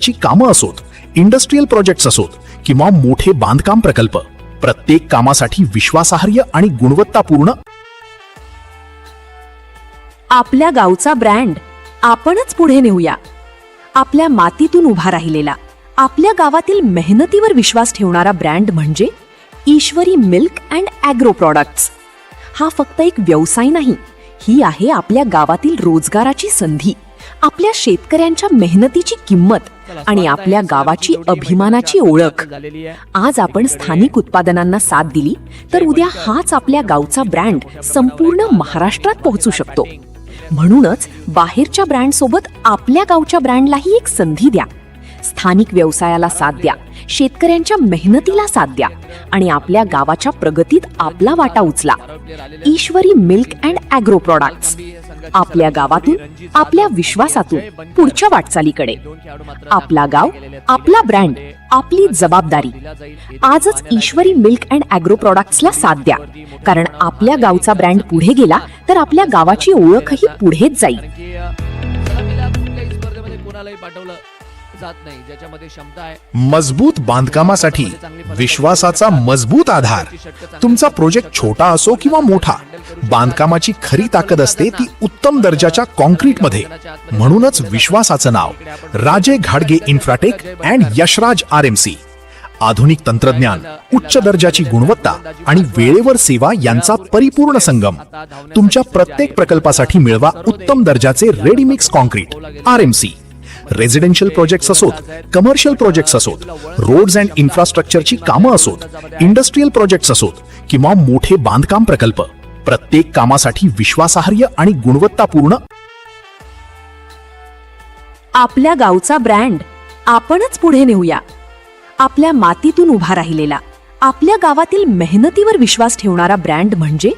ची कामं असोत, इंडस्ट्रियल प्रोजेक्ट्स असोत किंवा मोठे बांधकाम प्रकल्प, प्रत्येक कामासाठी विश्वासार्ह आणि गुणवत्तापूर्ण आपल्या गावचा ब्रँड आपणच पुढे नेऊया. आपल्या मातीतून उभा राहिलेला, आपल्या गावातील मेहनतीवर विश्वास ठेवणारा ब्रँड म्हणजे ईश्वरी मिल्क अँड ॲग्रो प्रॉडक्ट्स. हा फक्त एक व्यवसाय नाही, ही आहे आपल्या गावातील रोजगाराची संधी, आपल्या शेतकऱ्यांच्या मेहनतीची किंमत आणि आपल्या गावाची अभिमानाची ओळख. आज आपण स्थानिक उत्पादनांना साथ दिली तर उद्या हाच आपल्या गावचा ब्रँड संपूर्ण महाराष्ट्रात पोहोचू शकतो. म्हणूनच बाहेरच्या ब्रँडसोबत आपल्या गावच्या ब्रँडलाही एक संधी द्या. स्थानिक व्यवसायाला साथ द्या, शेतकऱ्यांच्या मेहनतीला साथ द्या आणि आपल्या गावाच्या प्रगतीत आपला वाटा उचला. ईश्वरी मिल्क अँड ॲग्रो प्रॉडक्ट्स, आपल्या गावातून, आपल्या विश्वासातून पुढच्या वाटचालीकडे. आपला गाव, आपला ब्रँड, आपली जबाबदारी. आजच ईश्वरी मिल्क अँड ॲग्रो प्रॉडक्ट्सला साथ द्या, कारण आपल्या गावचा ब्रँड पुढे गेला तर आपल्या गावाची ओळखही पुढेच जाईल. मजबूत बांधकामासाठी विश्वासाचा मजबूत आधार. तुमचा प्रोजेक्ट छोटा असो किंवा मोठा, बांधकामाची खरी ताकद असते ती उत्तम दर्जाच्या कॉन्क्रीटमध्ये. म्हणूनच विश्वासाचं नाव राजे घाडगे इन्फ्राटेक अँड यशराज RMC. आधुनिक तंत्रज्ञान, उच्च दर्जाची गुणवत्ता आणि वेळेवर सेवा यांचा परिपूर्ण संगम. तुमच्या प्रत्येक प्रकल्पासाठी मिळवा उत्तम दर्जाचे ready mix concrete RMC. Residential projects असोत, कमर्शियल प्रोजेक्ट्स असोत, रोड्स अँड इन्फ्रास्ट्रक्चरची कामं असोत, इंडस्ट्रियल प्रोजेक्ट्स असोत किंवा मोठे बांधकाम प्रकल्प, प्रत्येक कामासाठी विश्वासार्ह आणि गुणवत्तापूर्ण. आपल्या गावचा ब्रँड आपणच पुढे नेऊया. आपल्या मातीतून उभा राहिलेला, आपल्या गावातील मेहनतीवर विश्वास ठेवणारा ब्रँड म्हणजे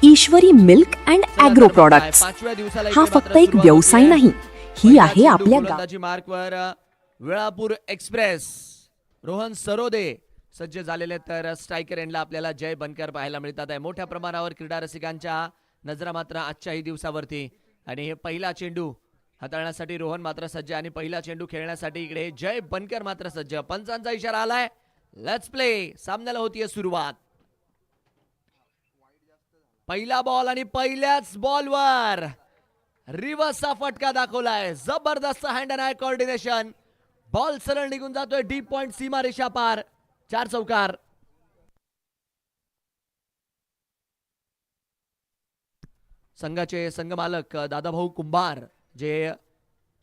ईश्वरी मिल्क अँड ॲग्रो प्रॉडक्ट्स. हा फक्त एक व्यवसाय नाही, ही आहे आपल्या गावाची मार्कवर वेळापूर एक्सप्रेस. रोहन सरोदे सज्ज झालेले, तर स्ट्रायकर एंडला आपल्याला जय बनकर पाहायला मिळतात आहे. मोठ्या प्रमाणावर क्रीडा रसिकांच्या नजरा मात्र आजच्याही दिवसावरती. आणि हे पहिला चेंडू हाताळण्यासाठी रोहन मात्र सज्ज आणि पहिला चेंडू खेळण्यासाठी इकडे जय बनकर मात्र सज्ज. पंचांचा इशारा आलाय, लेट्स प्ले. सामन्याला होतीये सुरुवात. पहिला बॉल आणि पहिल्याच बॉलवर रिव्हर्सचा फटका दाखवलाय. जबरदस्त hand and I coordination. Ball सरळ निघून जातोय डीप पॉइंट, सीमा रेषा पार. 4 चौकार. संघाचे संघमालक दादाभाऊ कुंभार, जे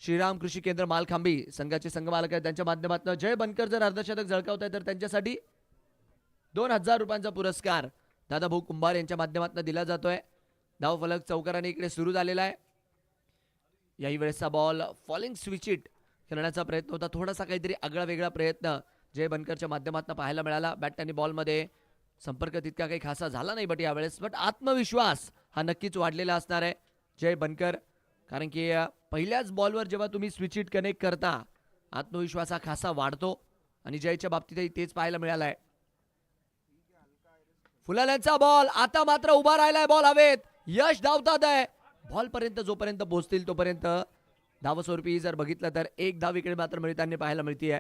श्रीराम कृषी केंद्र मालखांबी संघाचे संघमालक आहेत, त्यांच्या माध्यमातून जय बनकर जर अर्धशतक झळकावत आहे तर त्यांच्यासाठी 2000 रुपयांचा पुरस्कार दादाभाऊ कुंभार यांच्या माध्यमातून दिला जातोय. धावफलक चौकाराने इकडे सुरू झालेला आहे. याही वेळेसचा बॉल फॉलिंग स्विचिट करण्याचा प्रयत्न होता. थोडासा काहीतरी आगळा वेगळा प्रयत्न जय बनकरच्या माध्यमातून पाहायला मिळाला. बॅट आणि बॉलमध्ये संपर्क तितका काही खासा झाला नाही बट यावेळेस आत्मविश्वास हा नक्कीच वाढलेला असणार आहे जय बनकर, कारण की पहिल्याच बॉलवर जेव्हा तुम्ही स्विच इट कनेक्ट करता आत्मविश्वास हा खासा वाढतो आणि जयच्या बाबतीतही तेच पाहायला मिळालं आहे. फुलाल्यांचा बॉल आता मात्र उभा राहिलाय. बॉल हवेत. यश धावतात आहे. बॉल पर्यंत जोपर्यंत पोहोचतील तोपर्यंत धावस्वरूपी जर बघितलं तर एक धाव इकडे मात्र मिळताना पाहायला मिळतीये.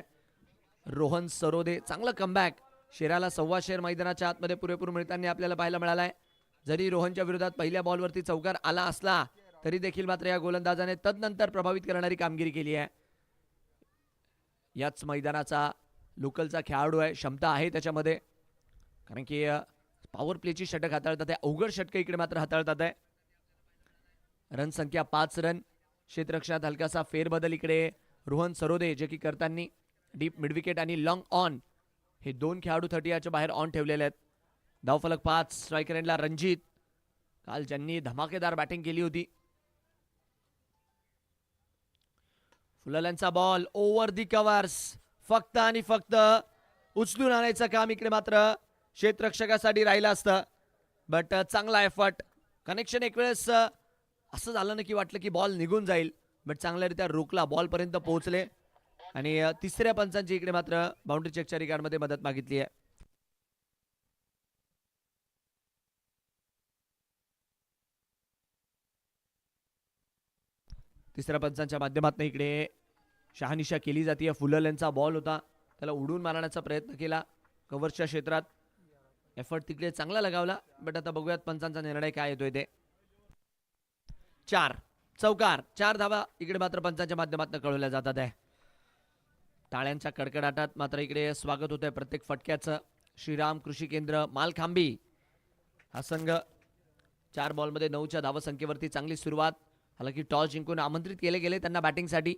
रोहन सरोदे चांगलं कमबॅक. शेराला 1.25 शेर मैदानाच्या आतमध्ये पुरेपूर मिळताना आपल्याला पाहायला मिळालाय. जरी रोहनच्या विरोधात पहिल्या बॉलवरती चौकार आला असला तरी देखील मात्र या गोलंदाजाने तदनंतर प्रभावित करणारी कामगिरी केली आहे. याच मैदानाचा लोकलचा खेळाडू आहे, क्षमता आहे त्याच्यामध्ये, कारण की पॉवर प्लेची षटक हाताळतात आहे. अवघड षटक इकडे मात्र हाताळतात आहे. रन संख्या 5 रन. क्षेत्ररक्षणात हलकासा फेरबदल इकडे रोहन सरोदे जे की करताना डीप मिड विकेट आणि लॉंग ऑन हे 2 खेळाडू 30 बाहेर ऑन ठेवलेले आहेत. धावफलक 5. स्ट्रायकर एंडला रणजित, काल ज्यांनी धमाकेदार बॅटिंग केली होती. फुलाल्यांचा बॉल ओव्हर दी कव्हर्स. फक्त आणि फक्त उचलून आणायचं काम इकडे मात्र क्षेत्ररक्षकासाठी राहिलं असतं बट चांगला एफर्ट. कनेक्शन एक वेळेस असं झालं ना की वाटलं की बॉल निघून जाईल बट चांगल्यारीत्या रोखला, बॉल पर्यंत पोहोचले आणि तिसऱ्या पंचांची इकडे मात्र बाउंड्री चेकच्या रिगार्डमध्ये मदत मागितली आहे. तिसऱ्या पंचांच्या माध्यमातून इकडे शहानिशा केली जाते. फुललेंचा बॉल होता, त्याला उडून मारण्याचा प्रयत्न केला कव्हरच्या क्षेत्रात. एफर्ट तिकडे चांगला लगावला, बट आता बघूयात पंचांचा निर्णय काय येतोय ते. 4 चौकार, 4 धावा इकडे मात्र पंचांच्या माध्यमातून कळवल्या जातात आहे. टाळ्यांच्या कडकडाटात मात्र इकडे स्वागत होत आहे प्रत्येक फटक्याचं. श्रीराम कृषी केंद्र मालखांबी हा संघ 4 बॉलमध्ये 9च्या धावसंख्येवरती चांगली सुरुवात. हालाकी टॉस जिंकून आमंत्रित केले गेले त्यांना बॅटिंगसाठी.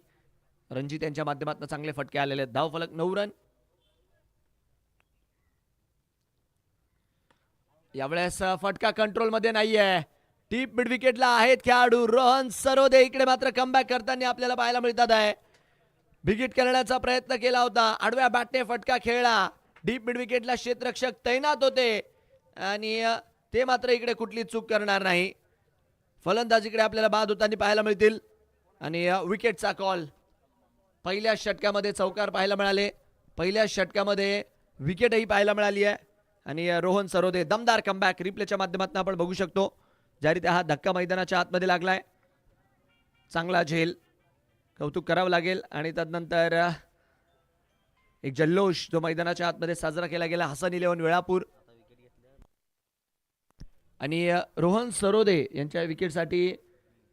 रणजित यांच्या माध्यमातून चांगले फटके आलेले आहेत. धावफलक 9 रन. यावेळेस फटका कंट्रोलमध्ये नाहीये. डीप मिड विकेटला आहेत खेळाडू. रोहन सरोदे इकडे मात्र कमबॅक करताना आपल्याला पाहायला मिळतात आहे. विकेट करण्याचा प्रयत्न केला होता, आडव्या बॅटने फटका खेळला. डीप मिड विकेटला क्षेत्ररक्षक तैनात होते आणि ते मात्र इकडे कुठली चूक करणार नाही. फलंदाजीकडे आपल्याला बाद होताना पाहायला मिळतील आणि विकेटचा कॉल. पहिल्या षटकामध्ये चौकार पाहायला मिळाले, पहिल्या षटकामध्ये विकेटही पाहायला मिळाली आहे आणि रोहन सरोदे दमदार कमबॅक रिप्लेच्या माध्यमातून आपण बघू शकतो. ज्यारीत्या हा धक्का मैदानाच्या आतमध्ये लागलाय, चांगला झेल, कौतुक करावं लागेल. आणि त्यानंतर एक जल्लोष जो मैदानाच्या आतमध्ये साजरा केला गेला. हसन 11 वेळापूर आणि रोहन सरोदे यांच्या विकेटसाठी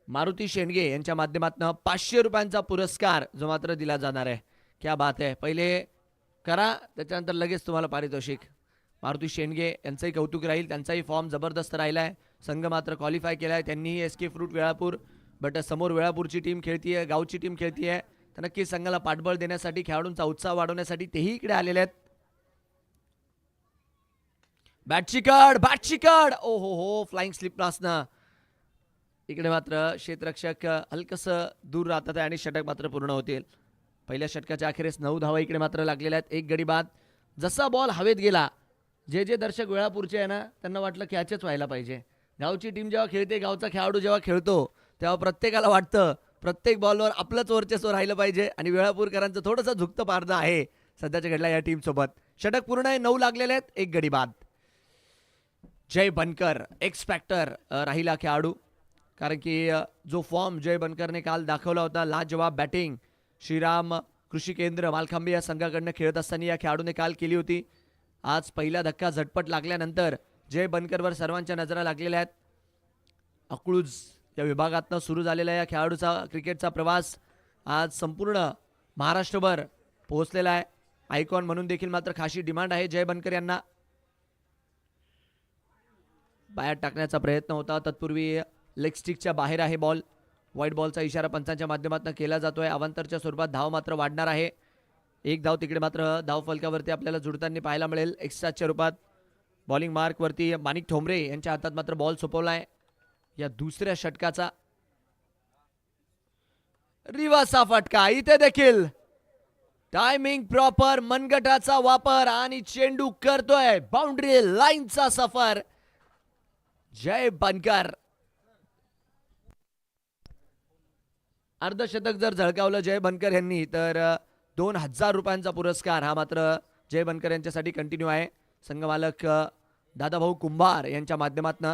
मारुती शेंडगे यांच्या माध्यमातून 500 रुपयांचा पुरस्कार जो मात्र दिला जाणार आहे. क्या बात आहे. पहिले करा, त्याच्यानंतर लगेच तुम्हाला पारितोषिक. मारुती शेंडगे यांचंही कौतुक राहील, त्यांचाही फॉर्म जबरदस्त राहिला आहे. संघ मात्र क्वालिफाय केला आहे त्यांनीही. एसके फ्रूट वेळापूर, बट समोर वेळापूरची टीम खेळतीये, गावची टीम खेळतीये. तर नक्कीच संघाला पाठबळ देण्यासाठी, खेळाडूंचा उत्साह वाढवण्यासाठी तेही इकडे आलेले आहेत. बॅटची कड, ओ हो, फ्लाइंग स्लिप नसणं. इकडे मात्र क्षेत्ररक्षक हलकसं दूर राहतात आहे आणि षटक मात्र पूर्ण होतील. पहिल्या षटकाच्या अखेरीस 9 धावा इकडे मात्र लागलेल्या आहेत. 1 गडी बाद. जसा बॉल हवेत गेला, जे दर्शक वेळापूरचे आहे ना, त्यांना वाटलं कॅचच व्हायला पाहिजे. गावची टीम जेव्हा खेळते, गावचा खेळाडू जेव्हा खेळतो, तेव्हा प्रत्येकाला वाटतं प्रत्येक बॉलवर आपलंच वर्चस्व राहिलं पाहिजे आणि वेळापूरकरांचं थोडंसं झुकतं पारणं आहे सध्याच्या घडल्या या टीमसोबत. षटक पूर्ण आहे, 9 लागलेले आहेत, 1 गडी बाद. जय बनकर एक्स फॅक्टर राहिला खेळाडू, कारण की जो फॉर्म जय बनकरने काल दाखवला होता, लाजवाब बॅटिंग श्रीराम कृषी केंद्र मालखांबी या संघाकडनं खेळत असताना या खेळाडूने काल केली होती. आज पहिला धक्का झटपट लागल्यानंतर जय बनकरवर सर्वांच्या नजरा लागलेल्या आहेत. अकलूज या विभागातनं सुरू झालेला या खेळाडूचा क्रिकेटचा प्रवास आज संपूर्ण महाराष्ट्रभर पोहोचलेला आहे. आयकॉन म्हणून देखील मात्र खासी डिमांड आहे जय बनकर यांना. बाहेर टाकण्याचा प्रयत्न होता, तत्पूर्वी लेग स्टिकच्या बाहेर आहे बॉल. व्हाईट बॉलचा इशारा पंचांच्या माध्यमातून केला जातोय. अवांतरच्या स्वरूपात धाव मात्र वाढणार आहे. 1 धाव तिकडे मात्र धाव फलकावरती आपल्याला जुळताना पाहायला मिळेल एक्स्ट्राच्या रूपात. बॉलिंग मार्कवरती माणिक ठोंबरे यांच्या हातात मात्र बॉल सोपवलाय या दुसऱ्या षटकाचा. रिवासा फटका इथे देखील टायमिंग प्रॉपर, मनगटाचा वापर आणि चेंडू करतोय बाउंड्री लाईनचा सफर. जय बनकर अर्धशतक जर झळकावलं जय बनकर यांनी तर 2000 रुपयांचा पुरस्कार हा मात्र जय बनकर यांच्यासाठी कंटिन्यू आहे. संघमालक दादाभाऊ कुंभार यांच्या माध्यमातून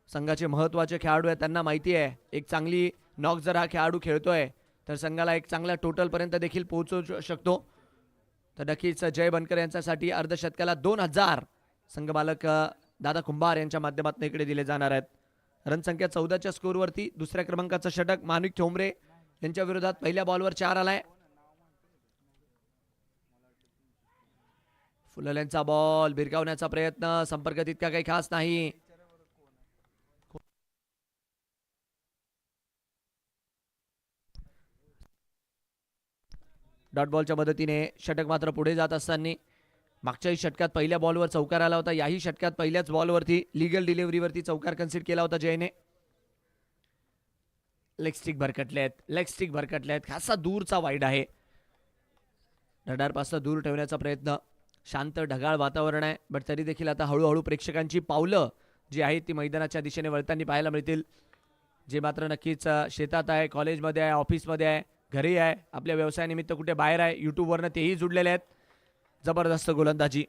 संघाचे महत्त्वाचे खेळाडू आहेत, त्यांना माहिती आहे एक चांगली नॉक जर हा खेळाडू खेळतोय तर संघाला एक चांगल्या टोटलपर्यंत देखील पोहोचू शकतो. तर नक्कीच जय बनकर यांच्यासाठी अर्धशतकाला 2000 संघमालक दादा कुंभार यांच्या माध्यमातून इकडे दिले जाणार आहेत. रनसंख्या 14च्या स्कोरवरती दुसऱ्या क्रमांकाचं षटक माणिक ठोंबरे यांच्या विरोधात पहिल्या बॉलवर 4 आलाय. फुलल्यांचा बॉल भिरकावण्याचा प्रयत्न, संपर्क तितका काही खास नाही. डॉट बॉलच्या मदतीने षटक मात्र पुढे जात असताना मागच्याही षटकात पहिल्या बॉलवर चौकार आला होता. याही षटकात पहिल्याच बॉलवरती लीगल डिलिव्हरीवरती चौकार कन्सिडर केला होता जयने. लेग स्टिक भरकटले आहेत, खासा दूरचा वाईड आहे. रडारपासून दूर ठेवण्याचा प्रयत्न. शांत ढगाळ वातावरण आहे, बट तरी देखील आता हळूहळू प्रेक्षकांची पावलं जी आहेत ती मैदानाच्या दिशेने वळताना पाहायला मिळतील. जे मात्र नक्कीच शेतात आहे, कॉलेजमध्ये आहे, ऑफिसमध्ये आहे, घरी आहे, आपल्या व्यवसायानिमित्त कुठे बाहेर आहे, यूट्यूबवरनं तेही जुडलेले आहेत. जबरदस्त गोलंदाजी.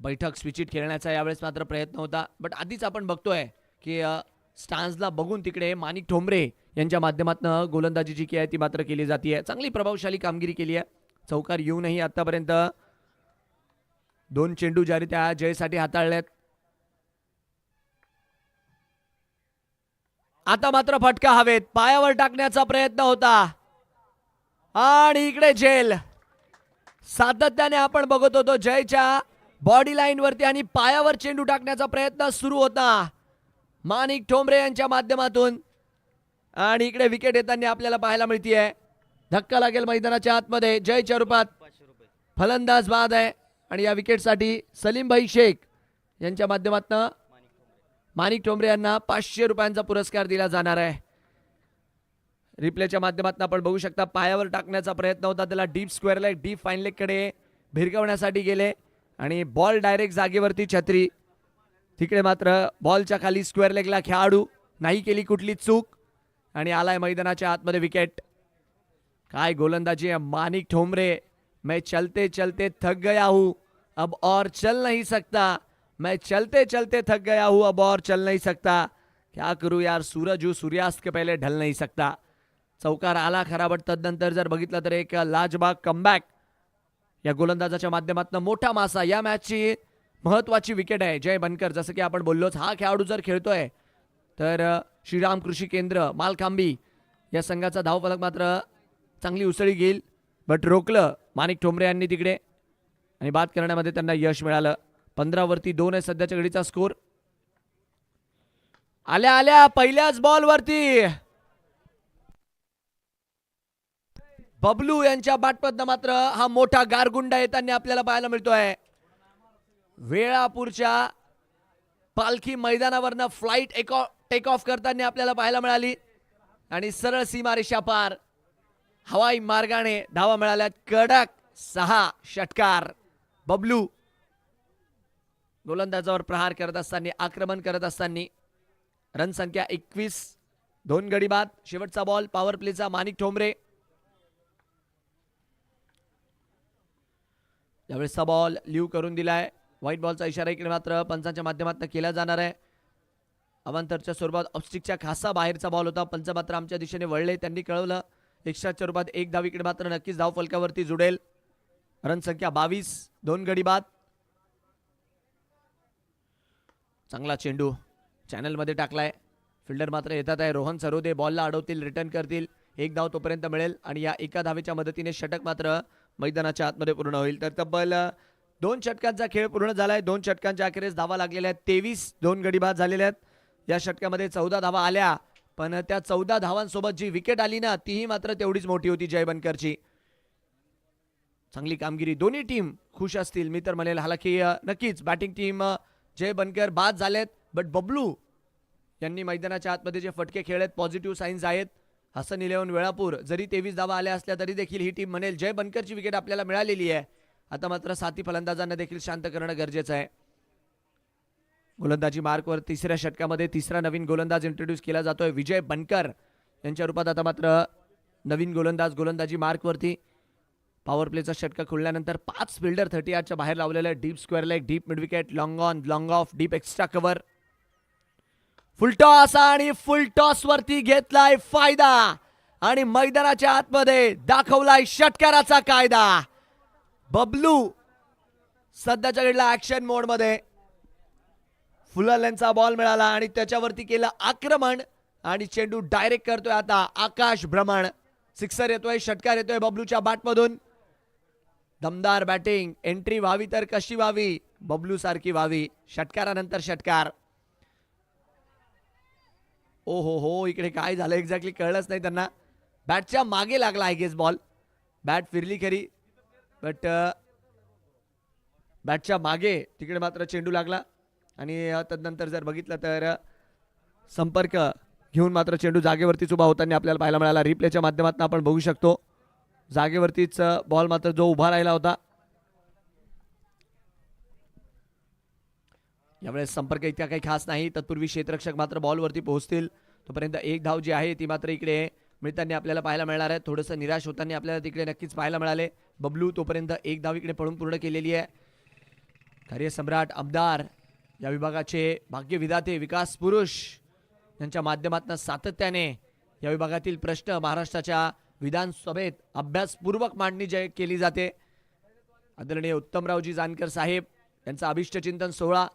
बैठक स्विचिट खेळण्याचा यावेळेस मात्र प्रयत्न होता, बट आधीच आपण बघतोय की स्टान्सला बघून तिकडे माणिक ठोंबरे यांच्या माध्यमातून गोलंदाजी जी की आहे ती मात्र केली जाते. चांगली प्रभावशाली कामगिरी केली आहे. चौकार येऊनही आतापर्यंत 2 चेंडू ज्या त्या जयसाठी हाताळल्यात. आता मात्र फटका हवेत, पायावर टाकण्याचा प्रयत्न होता आणि इकडे झेल. सातत्याने आपण बघत होतो जयच्या बॉडी लाईन वरती आणि पायावर चेंडू टाकण्याचा प्रयत्न सुरू होता माणिक ठोंबरे यांच्या माध्यमातून. आणि इकडे विकेट येताना आपल्याला पाहायला मिळतीये. धक्का लागेल मैदानाच्या आतमध्ये. जयच्या रूपात फलंदाज बाद आहे आणि या विकेटसाठी सलीमभाई शेख यांच्या माध्यमातून माणिक ठोंबरे यांना 500 रुपयांचा पुरस्कार दिला जाणार आहे. रिप्लेच्या माध्यमातून आपण बघू शकता पायावर टाकण्याचा प्रयत्न होता, त्याला deep square leg deep fine leg कडे भिरकवण्यासाठी गेले आणि बॉल डायरेक्ट जागेवरती छत्री. तिकडे मात्र बॉलच्या खाली स्क्वेअर लेगला खेळाडू, नाही केली कुठली चूक आणि आलाय मैदानाच्या आतमध्ये विकेट. काय गोलंदाजी है माणिक ठोंबरे. मैं चलते चलते थक गया हूं अब और चल नहीं सकता. मैं चलते चलते थक गया हूं अब और चल नहीं सकता. क्या करूं यार, सूरज हूं सूर्यास्त के पहले ढल नहीं सकता. चौकार आला खरा, बट तदनंतर जर बघितलं तर एक लाजबाग कमबॅक या गोलंदाजाच्या माध्यमातून. मोठा मासा. या मॅचची महत्वाची विकेट आहे. जय बनकर, जसं की आपण बोललोच, हा खेळाडू जर खेळतोय तर श्रीराम कृषी केंद्र मालखांबी या संघाचा धावफलक मात्र चांगली उसळी घेईल, बट रोखलं माणिक ठोंबरे यांनी तिकडे आणि बाद करण्यामध्ये त्यांना यश मिळालं. 15 वरती 2 आहे सध्याच्या घडीचा स्कोर. आल्या आल्या पहिल्याच बॉल वरती बबलू यांच्या बॅटमधनं मात्र हा मोठा गारगुंडा येताना आपल्याला पाहायला मिळतोय. वेळापूरच्या पालखी मैदानावरनं फ्लाइट टेक ऑफ करताना आपल्याला पाहायला मिळाली आणि सरळ सीमारेषा पार हवाई मार्गाने धावा मिळाल्या. कडक 6 षटकार. बबलू गोलंदाजावर प्रहार करत असताना, आक्रमण करत असताना. रन संख्या 21, 2 गडी बाद. शेवटचा बॉल पॉवर प्लेचा माणिक ठोंबरे. यावेळेसचा बॉल लिव करून दिलाय. व्हाईट बॉलचा इशारा इकडे मात्र पंचांच्या माध्यमातून केला जाणार आहे. अवांतरच्या स्वरूपात ऑफस्टिकच्या खासा बाहेरचा बॉल होता. पंच मात्र आमच्या दिशेने वळले, त्यांनी कळवलं एक्स्ट्राच्या रूपात 1 धाव इकडे मात्र नक्कीच धाव फलकावरती जुडेल. रन संख्या 22, 2 गडी बाद. चांगला चेंडू चॅनल मध्ये टाकलाय. फिल्डर मात्र येतात आहे. रोहन सरोदे बॉलला अडवतील, रिटर्न करतील. 1 धाव तोपर्यंत मिळेल आणि या एका धावेच्या मदतीने षटक मात्र मैदानाच्या आतमध्ये पूर्ण होईल. तर तब्बल 2 षटकांचा खेळ पूर्ण झालाय. 2 षटकांच्या अखेरीस धावा लागलेल्या आहेत 23, 2 गडी बाद झालेल्या आहेत. या षटकामध्ये 14 धावा आल्या, पण त्या 14 धावांसोबत जी विकेट आली ना तीही मात्र तेवढीच मोठी होती जय बनकरची. चांगली कामगिरी. दोन्ही टीम खुश असतील मी तर म्हणेल. हालाकी नक्कीच बॅटिंग टीम जय बनकर बाद झालेत, बट बबलू यांनी मैदानाच्या आतमध्ये जे फटके खेळलेत पॉझिटिव्ह साईन्स आहेत. हसन 11 वेळापूर जरी 23 धावा आल्या असल्या तरी देखील ही टीम म्हणेल जय बनकरची विकेट आपल्याला मिळालेली आहे. आता मात्र साथी फलंदाजांना देखील शांत करणं गरजेचं आहे. गोलंदाजी मार्कवर तिसऱ्या षटकामध्ये तिसरा नवीन गोलंदाज इंट्रोड्यूस केला जातोय विजय बनकर यांच्या रूपात. आता मात्र नवीन गोलंदाजी मार्कवरती. पॉवर प्लेचा षटका खुलल्यानंतर 5 फिल्डर 38च्या बाहेर लावलेले. Deep square leg, deep mid wicket, long on, long of, deep extra cover. Full toss आणि फुल टॉस वरती घेतलाय फायदा आणि मैदानाच्या आतमध्ये दाखवलाय षटकाराचा कायदा. बबलू सध्याच्या घडीला ऍक्शन मोड मध्ये. फुलरचा बॉल मिळाला आणि त्याच्यावरती केलं आक्रमण आणि चेंडू डायरेक्ट करतोय आता आकाश भ्रमण. सिक्सर येतोय, षटकार येतोय बबलूच्या बॅटमधून. दमदार बॅटिंग. एंट्री व्हावी तर कशी व्हावी, बबलू सारखी व्हावी. षटकारानंतर षटकार. ओ हो, इकडे काय झालं एक्झॅक्टली कळलंच नाही त्यांना. बॅटच्या मागे लागला आय गेस बॉल. बॅट फिरली खरी, बट बॅटच्या मागे तिकडे मात्र चेंडू लागला आणि तदनंतर जर बघितलं तर संपर्क घेऊन मात्र चेंडू जागेवरतीच उभा होताना आपल्याला पाहायला मिळाला. रिप्लेच्या माध्यमातून आपण बघू शकतो जागेवरतीच बॉल मात्र जो उभा राहिला होता. यावेळेस संपर्क इतका काही खास नाही. तत्पूर्वी क्षेत्ररक्षक मात्र बॉलवरती पोहोचतील. तोपर्यंत 1 धाव जी आहे ती मात्र इकडे मिळताना आपल्याला पाहायला मिळणार आहे. थोडंसं निराश होताना आपल्याला तिकडे नक्कीच पाहायला मिळाले. बबलू तोपर्यंत 1 धाव इकडे पळून पूर्ण केलेली आहे. कार्यसम्राट आमदार या विभागाचे भाग्यविधाते विकास पुरुष यांच्या माध्यमातून सातत्याने या विभागातील प्रश्न महाराष्ट्राच्या विधानसभेत अभ्यासपूर्वक मांडणी केली जाते. आदरणीय उत्तमरावजी जानकर साहेब यांचा अभिष्ट चिंतन सोहळा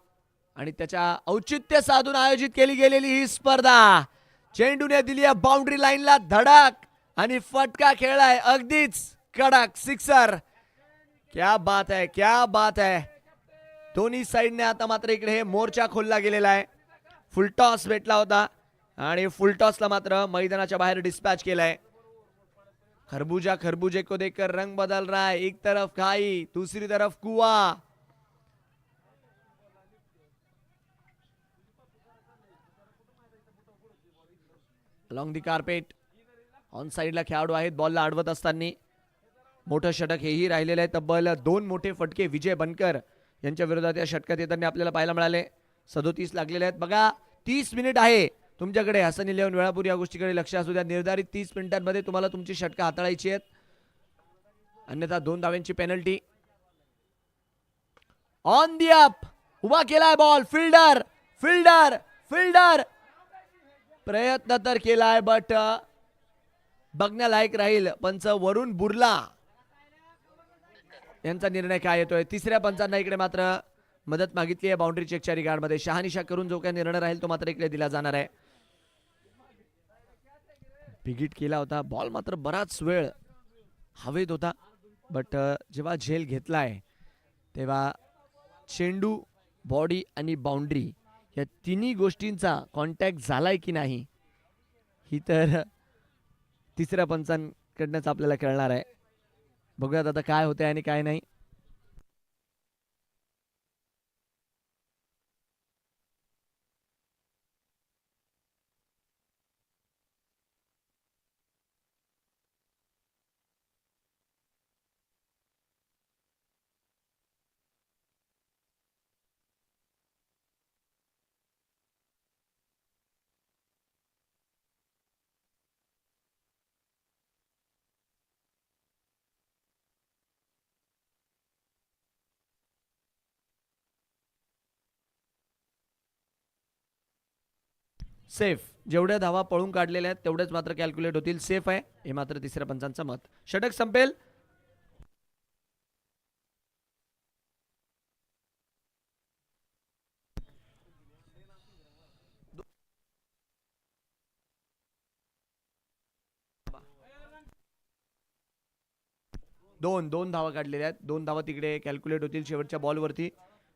आणि त्याच्या औचित्य साधून आयोजित केली गेलेली ही स्पर्धा. चेंडूने दिली आहे बाउंड्री लाईनला धडक आणि फटका खेळलाय अगदीच कडक सिक्सर. क्या बात है, क्या बात है. दोन्ही साइडने आता मात्र इकडे हे मोर्चा खोलला गेलेला आहे. फुलटॉस भेटला होता आणि फुलटॉसला मात्र मैदानाच्या बाहेर डिस्पॅच केलाय. खरबूजा खरबूजे को देखकर रंग बदल रहा है. एक तरफ खाई दूसरी तरफ कुआं. अलॉंग दी कार्पेट ऑन साइडला खेळाडू आहेत बॉलला अडवत असताना. मोठं षटक हेही राहिलेलं आहे. तब्बल 2 मोठे फटके विजय बनकर यांच्या विरोधात या षटकात येताना आपल्याला पाहायला मिळाले. 37 लागलेले आहेत. बघा 30 मिनिट आहे तुमच्याकडे. हसन 11 वेळापूर या गोष्टीकडे लक्ष असू द्या. निर्धारित 30 मिनिटांमध्ये तुम्हाला तुमची षटकं हाताळायची आहेत, अन्यथा 2 धावांची पेनल्टी. ऑन दी अप उभा केलाय बॉल. फिल्डर फिल्डर फिल्डर प्रयत्न तर केलाय बट बघण्यालायक राहील. पंच वरुण बुर्ला यांचा निर्णय काय येतोय. तिसऱ्या पंचांना इकडे मात्र मदत मागितली आहे बाउंड्री चेकच्या रिगार्डमध्ये. शहानिशा करून जो काही निर्णय राहील तो मात्र इकडे दिला जाणार आहे. बिगिट केला होता बॉल, मात्र बराच वेळ हवेत होता, बट जेव्हा झेल घेतलाय तेव्हा चेंडू, बॉडी आणि बाउंड्री या तिन्ही गोष्टींचा कॉन्टॅक्ट झालाय की नाही ही तर तिसऱ्या पंचांकडनंच आपल्याला कळणार आहे. बघूयात आता काय होतंय आणि काय नाही. सेफ. जेवढ्या धावा पळून काढलेल्या आहेत तेवढेच मात्र कॅल्क्युलेट होतील. सेफ आहे हे मात्र तिसऱ्या पंचांचं मत. षटक संपेल. दोन धावा काढलेल्या आहेत. 2 धावा तिकडे कॅल्क्युलेट होतील शेवटच्या बॉलवरती.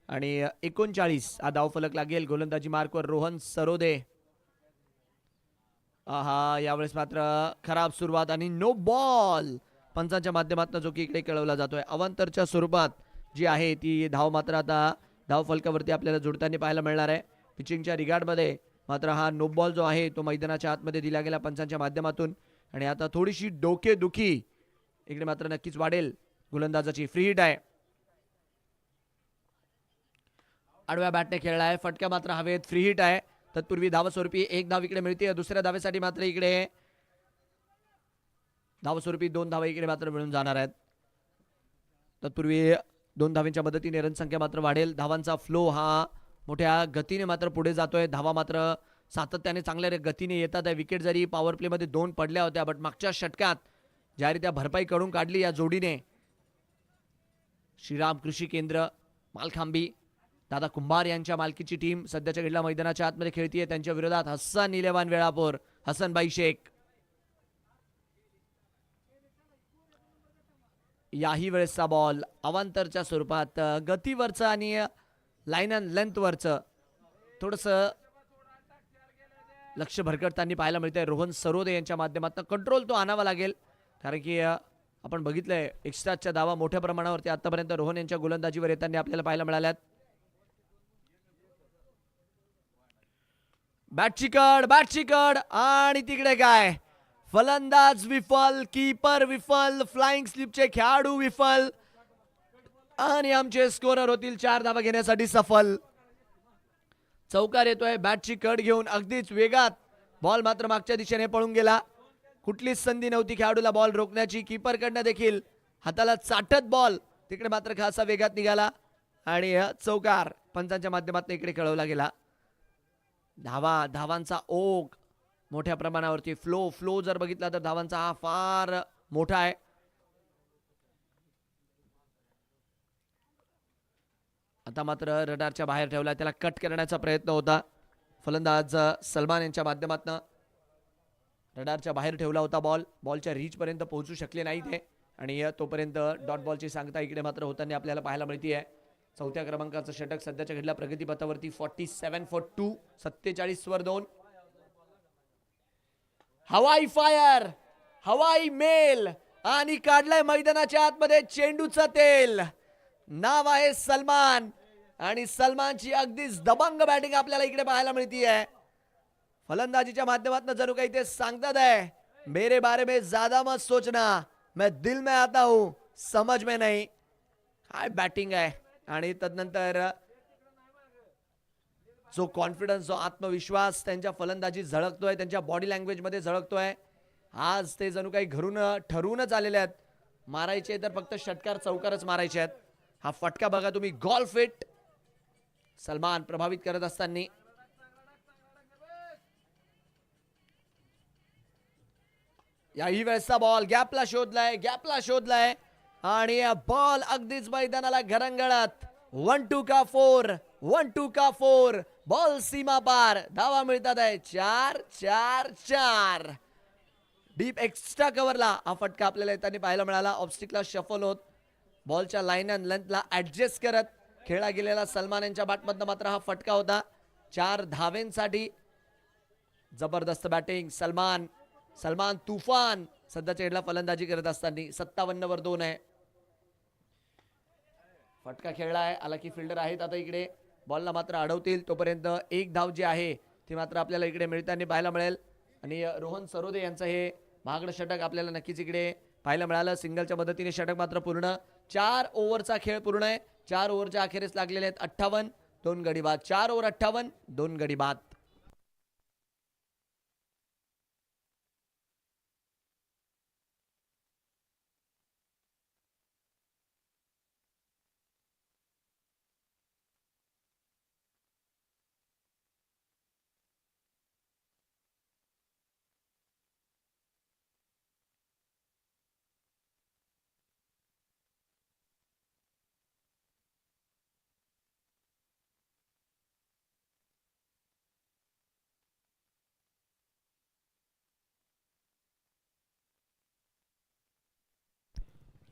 आणि 39 हा धाव फलक लागेल. गोलंदाजी मार्कवर रोहन सरोदे. आहा, यावेळेस मात्र खराब सुरुवात आणि नो बॉल पंचांच्या माध्यमातून जो की इकडे कळवला जातोय. अवांतरच्या स्वरूपात जी आहे ती धाव मात्र आता धाव फलकावरती आपल्याला जोडताना पाहायला मिळणार आहे. पिचिंगच्या रिगार्डमध्ये मात्र हा नो बॉल जो आहे तो मैदानाच्या आतमध्ये दिला गेला पंचांच्या माध्यमातून. आणि आता थोडीशी डोकेदुखी इकडे मात्र नक्कीच वाढेल गोलंदाजाची. फ्री हिट आहे. आडव्या बॅटने खेळलाय. फटका मात्र हवेत. फ्री हिट आहे. तत्पूर्वी धावस्वरूपी 1 धाव इकडे मिळते. दुसऱ्या धावेसाठी मात्र इकडे धावस्वरूपी 2 धावा इकडे मात्र मिळून जाणार आहेत. तत्पूर्वी 2 धावांच्या मदतीने रनसंख्या मात्र वाढेल. धावांचा फ्लो हा मोठ्या गतीने मात्र पुढे जातोय. धावा मात्र सातत्याने चांगल्या गतीने येतात. विकेट जरी पॉवर प्लेमध्ये 2 पडल्या होत्या, बट मागच्या षटकात ज्यारीत्या भरपाई करून काढली या जोडीने. श्रीराम कृषी केंद्र मालखांबी दादा कुंभार यांच्या मालकीची टीम सध्याच्या घडीला मैदानाच्या आतमध्ये खेळतीये. त्यांच्या विरोधात हसन 11 वेळापूर, हसनबाई शेख. याही वेळेसचा बॉल अवांतरच्या स्वरूपात गतीवरचं आणि लाईन अँड लेंथवरचं थोडंसं लक्ष भरकटताना पाहायला मिळतंय. रोहन सरोदे यांच्या माध्यमातून कंट्रोल तो आणावा लागेल, कारण की आपण बघितलंय एक्स्ट्राच्या धावा मोठ्या प्रमाणावरती आतापर्यंत रोहन यांच्या गोलंदाजीवर येताना आपल्याला पाहायला मिळाल्यात. बॅटची कड आणि तिकडे काय फलंदाज विफल, कीपर विफल, फ्लाइंग स्लिपचे खेळाडू विफल आणि आमचे स्कोरर होतील 4 धावा घेण्यासाठी सफल. चौकार येतोय बॅटची कड घेऊन अगदीच वेगात. बॉल मात्र मागच्या दिशेने पळून गेला. कुठलीच संधी नव्हती खेळाडूला बॉल रोखण्याची. कीपरकडनं देखील हाताला चाटत बॉल तिकडे मात्र खासा वेगात निघाला आणि चौकार पंचांच्या माध्यमातून इकडे कळवला गेला. धावांचा ओघ मोठ्या प्रमाणावरती फ्लो जर बघितला तर धावांचा हा फार मोठा आहे. आता मात्र रडारच्या बाहेर ठेवला, त्याला कट करण्याचा प्रयत्न होता फलंदाज सलमान यांच्या माध्यमातून. रडारच्या बाहेर ठेवला होता बॉलच्या रीच पर्यंत पोहोचू शकले नाही ते, आणि तोपर्यंत डॉट बॉलची सांगता इकडे मात्र होताना आपल्याला पाहायला मिळते आहे. चौथ्या क्रमांकाचं षटक सध्याच्या घडल्या प्रगतीपथावरती 47 for 2, 47 वर 2. हवाई फायर, हवाई मेल, आणि काढलाय मैदानाच्या आतमध्ये चेंडूचं तेल. नाव आहे सलमान, आणि सलमानची अगदीच दबंग बॅटिंग आपल्याला इकडे पाहायला मिळते आहे. फलंदाजीच्या माध्यमातून जरूर काही ते सांगतात आहे, मेरे बारे में ज्यादा मत सोचना, मैं दिल में आता हूं, समझ में नहीं. काय बॅटिंग आहे, आणि तदनंतर जो कॉन्फिडन्स, जो आत्मविश्वास त्यांच्या फलंदाजीत झळकतोय, त्यांच्या बॉडी लँग्वेज मध्ये झळकतोय. आज ते जणू काही घरून ठरवूनच आलेले आहेत, मारायचे तर फक्त षटकार चौकारच मारायचे आहेत. हा फटका बघा तुम्ही, गॉल्फ फिट सलमान प्रभावित करत असताना. याही वेळेसचा बॉल गॅपला शोधलाय, आणि बॉल अगदीच मैदानाला घरंगळत. 1-2 का 4, बॉल सीमा पार, धावा मिळतात आहे 4. डीप एक्स्ट्रा कव्हरला हा फटका आपल्याला येताना पाहायला मिळाला. ऑब्स्टिकला शफल होत बॉलच्या लाईन अँड लेंथला ऍडजस्ट करत खेळला गेलेला सलमान यांच्या बॅटमधनं मात्र हा फटका होता 4 धावेंसाठी. जबरदस्त बॅटिंग सलमान तुफान सध्याच्या एडला फलंदाजी करत असताना 57 वर 2 आहे. फटका खेळलाय, आला की फिल्डर आहेत आता इकडे, बॉलला मात्र अडवतील. तोपर्यंत एक धाव जी आहे ती मात्र आपल्याला इकडे मिळताना पाहायला मिळेल, आणि रोहन सरोदे यांचं हे महागडं षटक आपल्याला नक्कीच इकडे पाहायला मिळालं. सिंगलच्या मदतीने षटक मात्र पूर्ण. 4 ओव्हरचा खेळ पूर्ण आहे. 4 ओव्हरच्या अखेरीस लागलेले आहेत 58, 2 गडी बाद. 4 ओव्हर 58, 2 गडी बाद.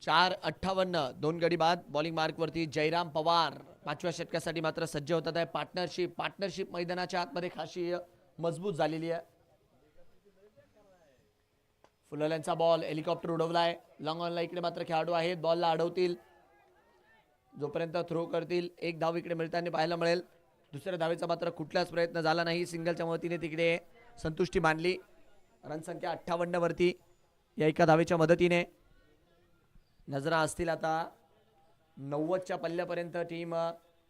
चार 58, 2 गडी बाद. बॉलिंग मार्क वरती जयराम पवार 5व्या षटकासाठी मात्र सज्ज होतात आहे. पार्टनरशिप मैदानाच्या आतमध्ये खाशी मजबूत झालेली आहे. फुलल्यांचा बॉल हेलिकॉप्टर उडवलाय, लॉंग ऑनला इकडे मात्र खेळाडू आहेत, बॉलला अडवतील, जोपर्यंत थ्रो करतील. एक धाव इकडे मिळताना पाहायला मिळेल. दुसऱ्या धावेचा मात्र कुठलाच प्रयत्न झाला नाही. सिंगलच्या मदतीने तिकडे संतुष्टी मानली. रनसंख्या 58 वरती या एका धावेच्या मदतीने. नजरा असतील आता 90च्या पल्ल्यापर्यंत टीम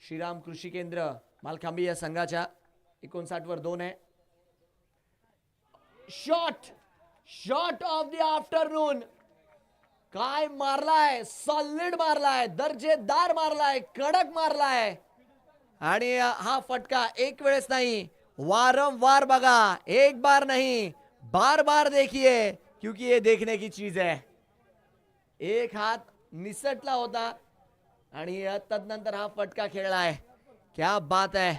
श्रीराम कृषी केंद्र मालखांबी या संघाच्या. 59 वर 2 आहे. Shot of the afternoon. काय मारलाय, सॉलिड मारलाय, दर्जेदार मारलाय, कडक मारलाय, आणि हा फटका एक वेळेस नाही, वारंवार बघा. एक बार नहीं, बार बार देखिए, क्योंकि ये देखने की चीज है. एक हात निसटला होता, आणि तदनंतर हा फटका खेळलाय. क्या बात है.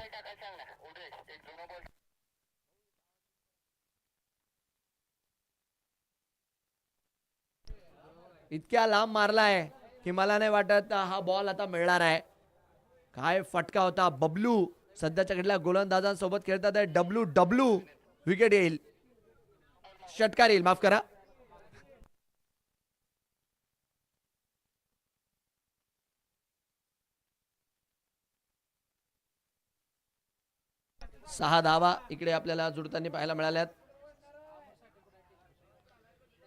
इतक्या लांब मारलाय की मला नाही वाटत हा बॉल आता मिळणार आहे. काय फटका होता. बबलू सध्याच्या घडल्या गोलंदाजांसोबत खेळतात आहे. डब्ल्यू विकेट येईल, षटकार येईल, माफ करा. सहा धावा इकडे आपल्याला जुळताना पाहायला मिळाल्यात.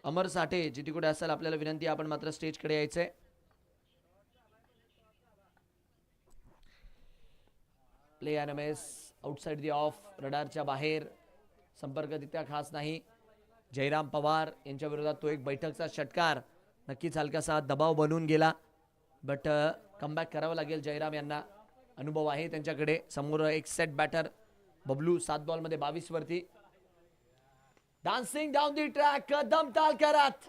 अमर साठे जिथे कुठे असेल आपल्याला विनंती, आपण मात्र स्टेजकडे यायचंय. Play and miss outside the off, रडारच्या बाहेर, संपर्क तितका खास नाही. जयराम पवार यांच्या विरोधात तो एक बैठकचा षटकार नक्कीच हलकासा दबाव बनून गेला, बट कमबॅक करावं लागेल जयराम यांना. अनुभव आहे त्यांच्याकडे. समोर एक सेट बॅटर बबलू 7 बॉलमध्ये 22 वरती. डान्सिंग डाऊन दी ट्रॅक दमताल करत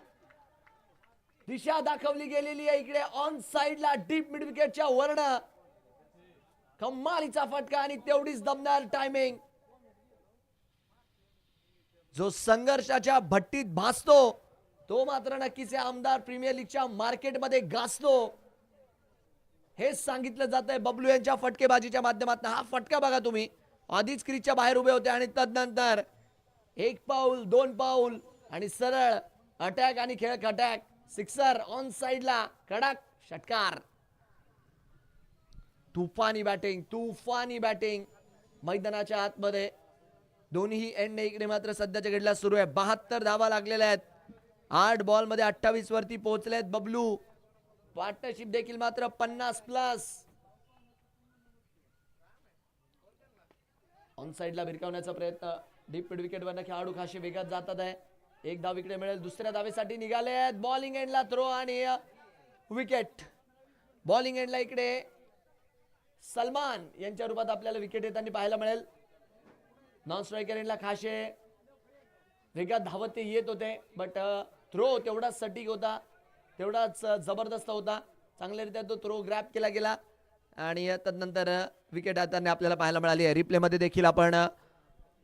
दिशा दाखवली गेलेली आहे इकडे ऑन साइडला डीप मिड विकेटच्या वरनं. कमालीचा फटका आणि तेवढीच दमदार टायमिंग. जो संघर्षाच्या भट्टीत भासतो तो मात्र नक्कीच या आमदार प्रीमियर लीगच्या मार्केटमध्ये गाजतो. हेच सांगितलं जात आहे बबलू यांच्या फटकेबाजीच्या माध्यमातून. हा फटका बघा तुम्ही, आधीच क्रीजच्या बाहेर उभे होते आणि तदनंतर 1 पाऊल 2 पाऊल आणि सरळ अटॅक आणि खेळ अटॅक. सिक्सर ऑन साइडला कडक षटकार. तुफानी बॅटिंग मैदानाच्या आतमध्ये दोन्ही एंडने इकडे मात्र सध्याच्या घडीला सुरू आहे. 72 धावा लागलेल्या आहेत. 8 बॉल मध्ये 28 वरती पोहोचलेत बबलू. पार्टनरशिप देखील मात्र 50+. ऑन साइडला भिरकावण्याचा प्रयत्न. डीप मिड विकेट वरनं खेळाडू खाशी वेगात जातात आहे. 1 धाव इकडे मिळेल. दुसऱ्या धावेसाठी निघाले आहेत. बॉलिंग एंडला थ्रो आणि विकेट. बॉलिंग एंडला इकडे सलमान यांच्या रूपात आपल्याला विकेट येताना पाहायला मिळेल. नॉन स्ट्रायकर एंडला खाशे वेगात धावत ते येत होते, बट थ्रो तेवढाच सटीक होता, तेवढाच जबरदस्त होता. चांगल्यारीत्या तो थ्रो ग्रॅब केला गेला आणि तदनंतर विकेट हाताने आपल्याला पाहायला मिळाली आहे. रिप्लेमध्ये देखील आपण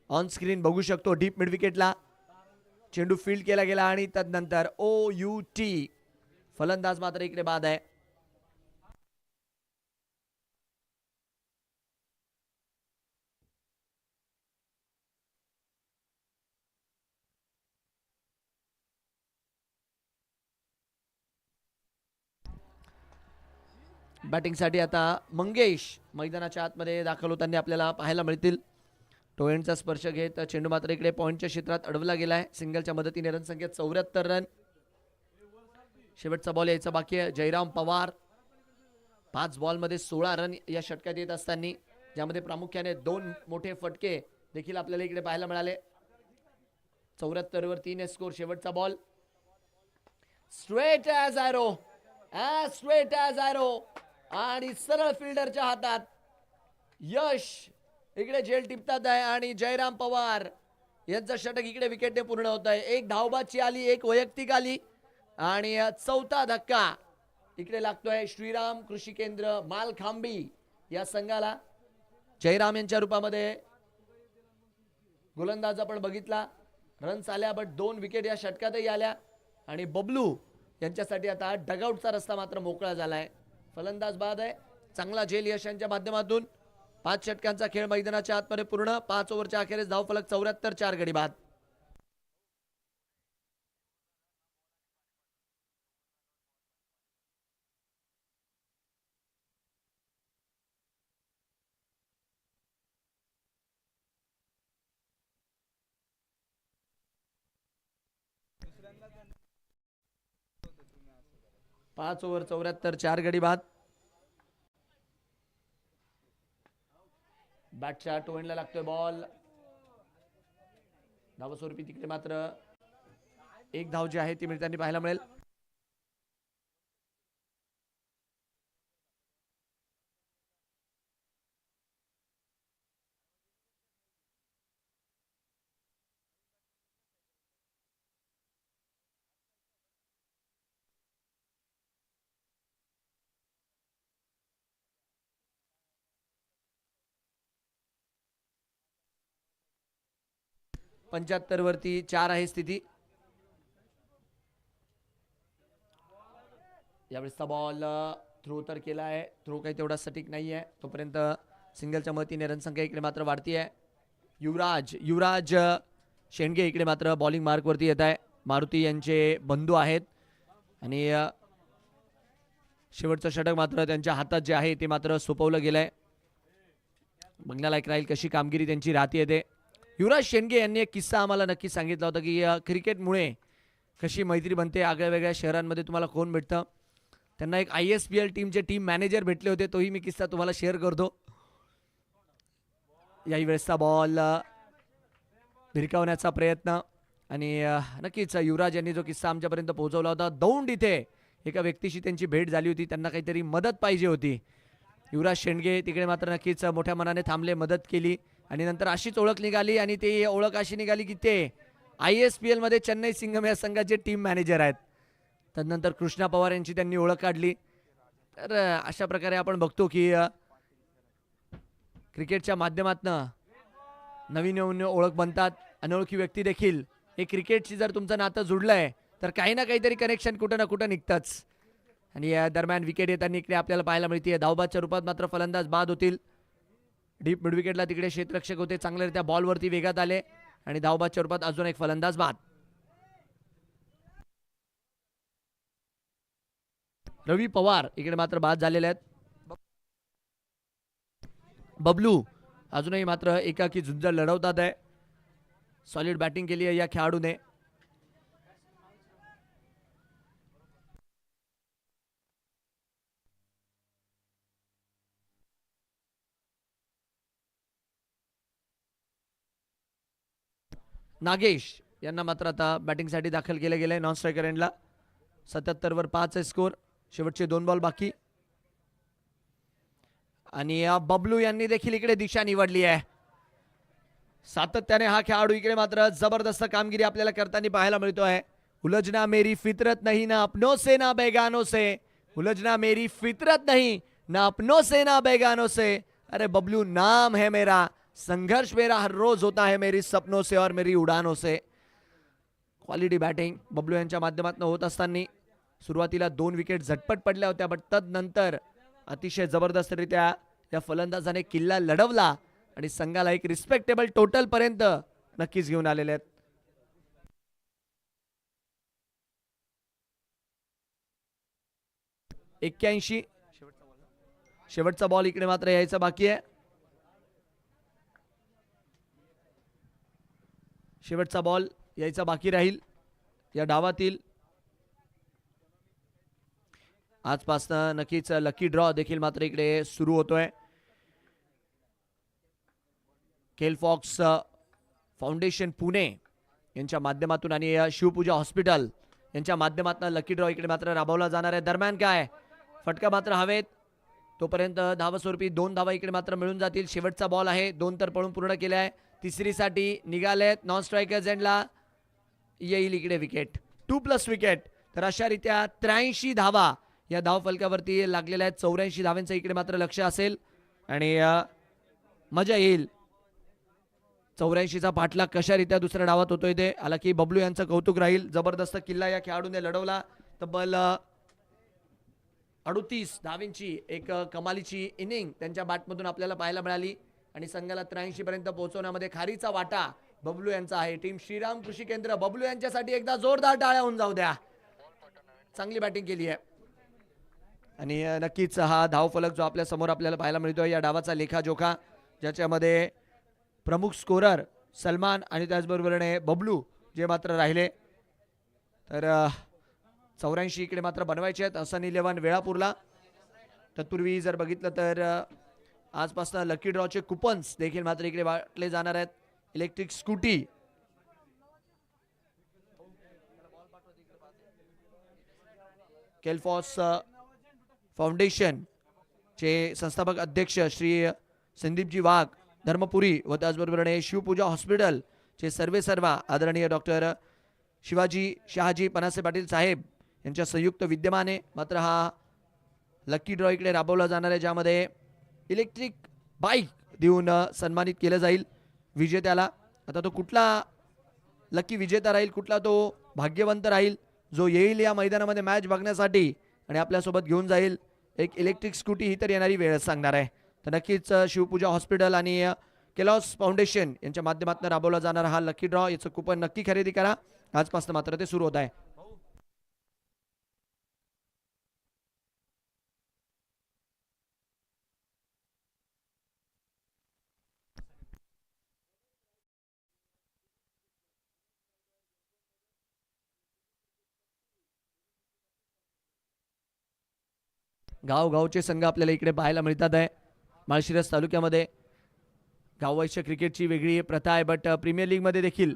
ऑन स्क्रीन बघू शकतो. डीप मिड विकेटला चेंडू फील्ड केला गेला आणि तदनंतर OUT. फलंदाज मात्र इकडे बाद आहे. बॅटिंगसाठी आता मंगेश मैदानाच्या आतमध्ये दाखल होताना आपल्याला पाहायला मिळतील. टोएंडचा स्पर्श घेत चेंडू मात्र इकडे पॉईंटच्या क्षेत्रात अडवला गेला आहे. सिंगलच्या मदतीने रन संख्येत 74 रन. शेवटचा बॉल यायचा बाकी आहे. जयराम पवार 5 बॉलमध्ये 16 रन या षटकात येत असताना, ज्यामध्ये प्रामुख्याने 2 मोठे फटके देखील आपल्याला इकडे पाहायला मिळाले. 74 वर 3 स्कोर. शेवटचा बॉल स्ट्रेट ॲज ॲरो आणि सरळ फिल्डरच्या हातात. यश इकडे झेल टिपतात आहे आणि जयराम पवार यांचा षटक इकडे विकेटने पूर्ण होत आहे. 1 धावबाची आली, 1 वैयक्तिक आली आणि 4था धक्का इकडे लागतोय श्रीराम कृषी केंद्र मालखांबी या संघाला. जयराम यांच्या रूपामध्ये गोलंदाज आपण बघितला. रन्स आल्या, बट 2 विकेट या षटकातही आल्या आणि बबलू यांच्यासाठी आता डगआउटचा रस्ता मात्र मोकळा झालाय. फलंदाज बाद आहे. चांगला झेल यश यांच्या माध्यमातून. 5 षटकांचा खेळ मैदानाच्या आतमध्ये पूर्ण. 5 ओव्हरच्या अखेरीस धावफलक 74, 4 गडी बाद. पाच ओव्हर 74, 4 गडी बाद. बॅटच्या टोएंडला लागतोय बॉल. धावस्वरूपी तिकडे मात्र 1 धाव जी आहे ती मिळताना पाहायला मिळेल. पंच्याहत्तर वरती 4 आहे स्थिती. यावेळेसचा बॉल थ्रो तर केला आहे, थ्रो काही तेवढा सटीक नाही आहे. तोपर्यंत सिंगलच्या मदतीने रनसंख्या इकडे मात्र वाढती आहे. युवराज शेंडगे इकडे मात्र बॉलिंग मार्कवरती येत आहे. मारुती यांचे बंधू आहेत आणि शेवटचं षटक मात्र त्यांच्या हातात जे आहे ते मात्र सोपवलं गेलं आहे. बघण्यालायक राहील कशी कामगिरी त्यांची राहती येते. युवराज शेंडगे यांनी एक किस्सा आम्हाला नक्की सांगितला होता की क्रिकेटमुळे कशी मैत्री बनते. आगळ्या वेगळ्या शहरांमध्ये तुम्हाला कोण भेटतं. त्यांना एक ISPL टीमचे टीम मॅनेजर भेटले होते. तोही मी किस्सा तुम्हाला शेअर करतो. याही वेळेसचा बॉल भिरकावण्याचा प्रयत्न आणि नक्कीच युवराज यांनी जो किस्सा आमच्यापर्यंत पोहोचवला होता. दौंड इथे एका व्यक्तीशी त्यांची भेट झाली होती. त्यांना काहीतरी मदत पाहिजे होती. युवराज शेंडगे तिकडे मात्र नक्कीच मोठ्या मनाने थांबले, मदत केली आणि नंतर अशीच ओळख निघाली आणि ती ओळख अशी निघाली की ते ISPL मध्ये चेन्नई सिंघम या संघाचे टीम मॅनेजर आहेत. तदनंतर कृष्णा पवार यांची त्यांनी ओळख काढली. तर अशा प्रकारे आपण बघतो की क्रिकेटच्या माध्यमातून नवीन नवीन ओळख बनतात. अनोळखी व्यक्ती देखील हे क्रिकेटशी जर तुमचं नातं जुडलंय तर काही ना काहीतरी कनेक्शन कुठं ना कुठं निघतंच. आणि या दरम्यान विकेट येताना इकडे आपल्याला पाहायला मिळते. धावबादच्या रूपात मात्र फलंदाज बाद होतील. डीप मिड विकेटला तिकडे क्षेत्ररक्षक होते, चांगल्यारीत्या बॉलवरती वेगात आले आणि धावबादच्या रूपात अजून एक फलंदाज बाद. रवी पवार इकडे मात्र बाद झालेले आहेत. बबलू अजूनही मात्र एकाकी झुंज लढवतात आहे. सॉलिड बॅटिंग केली आहे या खेळाडूने. नागेश यांना मात्र आता बॅटिंगसाठी दाखल केलं गेलंय. नॉन स्ट्रायकर एंडला 77 वर 5 आहे स्कोर. शेवटचे 2 बॉल बाकी. आणि बबलू यांनी देखील इकडे दिशा निवडली आहे. सातत्याने हा खेळाडू इकडे मात्र जबरदस्त कामगिरी आपल्याला करताना पाहायला मिळतोय. उलझना मेरी फितरत नहीं ना अपनों से ना बेगानों से, उलझना मेरी फितरत नहीं ना अपनों से ना बेगानों से. अरे बबलू नाम है मेरा, संघर्ष मेरा हर रोज होता है मेरी सपनों से और मेरी उड़ानों से. क्वालिटी बॅटिंग बबलू यांच्या माध्यमातून होत असताना सुरुवातीला 2 विकेट झटपट पडल्या होत्या, पण तदनंतर अतिशय जबरदस्तरित्या या फलंदाजाने किल्ला लढवला आणि संघाला एक रिस्पेक्टेबल टोटल पर्यंत नक्कीच घेऊन आलेले आहेत. एक्क्याऐंशी शेवटचा बॉल इकडे मात्र यायचा बाकी आहे. शेवटचा बॉल यायचा बाकी राहील या डावातील. आजपासून नक्कीच लकी ड्रॉ देखील मात्र इकडे सुरू होतोय. केल फॉक्स फाउंडेशन पुणे यांच्या माध्यमातून आणि शिवपूजा हॉस्पिटल यांच्या माध्यमातून लकी ड्रॉ इकडे मात्र राबवला जाणार आहे. दरम्यान काय फटका मात्र हवेत तोपर्यंत धावस्वरूपी 2 धावा इकडे मात्र मिळून जातील. शेवटचा बॉल आहे. 2 तर पळून पूर्ण केले आहे. तिसरीसाठी निघालेत. नॉन स्ट्रायकर्स एंडला येईल इकडे विकेट. 2+ विकेट. तर अशा रीत्या 83 धावा या धाव फलकावरती लागलेल्या आहेत. 84 धावांचं इकडे मात्र लक्ष असेल आणि मजा येईल 84चा पाठलाग कशारीत्या दुसऱ्या डावात होतोय ते. आला की बबलू यांचं कौतुक राहील. जबरदस्त किल्ला या खेळाडूने लढवला. तब्बल 38 धावांची एक कमालीची इनिंग त्यांच्या बॅटमधून आपल्याला पाहायला मिळाली आणि संघाला 83 पर्यंत पोहोचवण्यामध्ये खारीचा वाटा बबलू यांचा आहे. टीम श्रीराम कृषी केंद्र बबलू यांच्यासाठी एकदा जोरदार टाळ्या होऊन जाऊ द्या. चांगली बॅटिंग केली आहे आणि नक्कीच हा धावफलक जो आपल्या समोर आपल्याला पाहायला मिळतोय या डावाचा लेखाजोखा, ज्याच्यामध्ये प्रमुख स्कोरर सलमान आणि त्याचबरोबरीने बबलू जे मात्र राहिले. तर 84 इकडे मात्र बनवायचे आहेत. हसन 11 वेळापूरला. तत्पूर्वी जर बघितलं तर आजपासून लकी ड्रॉचे कुपन्स देखील मात्र इकडे वाटले जाणार आहेत. इलेक्ट्रिक स्कूटी केलफॉस फाउंडेशन चे संस्थापक अध्यक्ष श्री संदीपजी वाघ धर्मपुरी व त्याचबरोबरीने शिवपूजा हॉस्पिटल चे सर्वेसर्वा आदरणीय डॉक्टर शिवाजी शहाजी पनासे पाटील साहेब यांच्या संयुक्त विद्यमाने मात्र हा लकी ड्रॉ इकडे राबवला जाणार आहे, ज्यामध्ये इलेक्ट्रिक बाईक देऊन सन्मानित केलं जाईल विजेत्याला. आता तो कुठला लकी विजेता राहील, कुठला तो भाग्यवंत राहील जो येईल या मैदानामध्ये मॅच बघण्यासाठी आणि आपल्यासोबत घेऊन जाईल एक इलेक्ट्रिक स्कूटी, ही तर येणारी वेळच सांगणार आहे. तर नक्कीच शिवपूजा हॉस्पिटल आणि केलॉस फाउंडेशन यांच्या माध्यमातून राबवला जाणारा हा लकी ड्रॉ याचं कुपन नक्की खरेदी करा. आजपासून मात्र ते सुरू होत आहे. गावगावचे संघ आपल्याला इकडे पाहायला मिळतात आहे. माळशिरस तालुक्यामध्ये गाववैश्य क्रिकेटची वेगळी प्रथा आहे, बट प्रीमियर लीगमध्ये देखील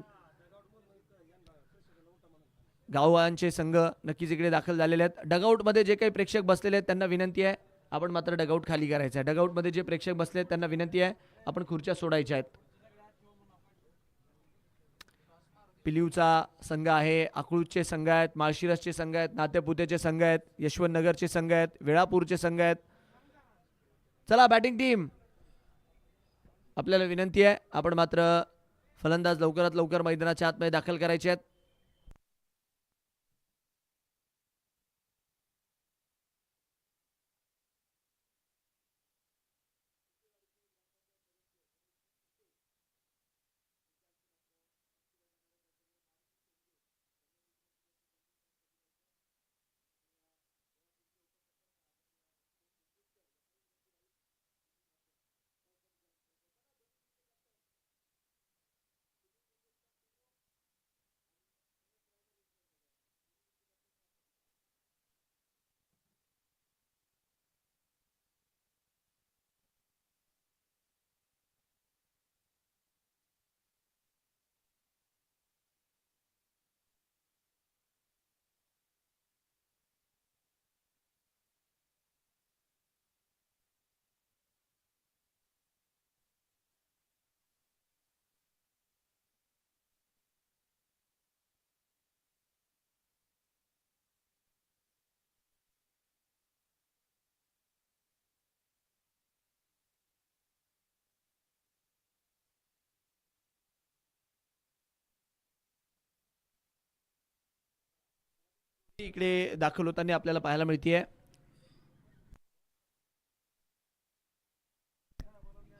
गावांचे संघ नक्कीच इकडे दाखल झालेले आहेत. डगआउटमध्ये जे काही प्रेक्षक बसलेले आहेत त्यांना विनंती आहे आपण मात्र डगआउट खाली करायचं आहे. डगआउटमध्ये जे प्रेक्षक बसले आहेत त्यांना विनंती आहे आपण खुर्च्या सोडायच्या आहेत. पिलीवचा संघ आहे, अकलूजचे संघ आहेत, माळशिरसचे संघ आहेत, नातेपुतेचे संघ आहेत, यशवंतनगरचे संघ आहेत, वेळापूरचे संघ आहेत. चला बॅटिंग टीम, आपल्याला विनंती आहे, आपण मात्र फलंदाज लवकरात लवकर मैदानाच्या आतमध्ये दाखल करायचे आहेत. इकडे दाखल होताना आपल्याला पाहायला मिळतीये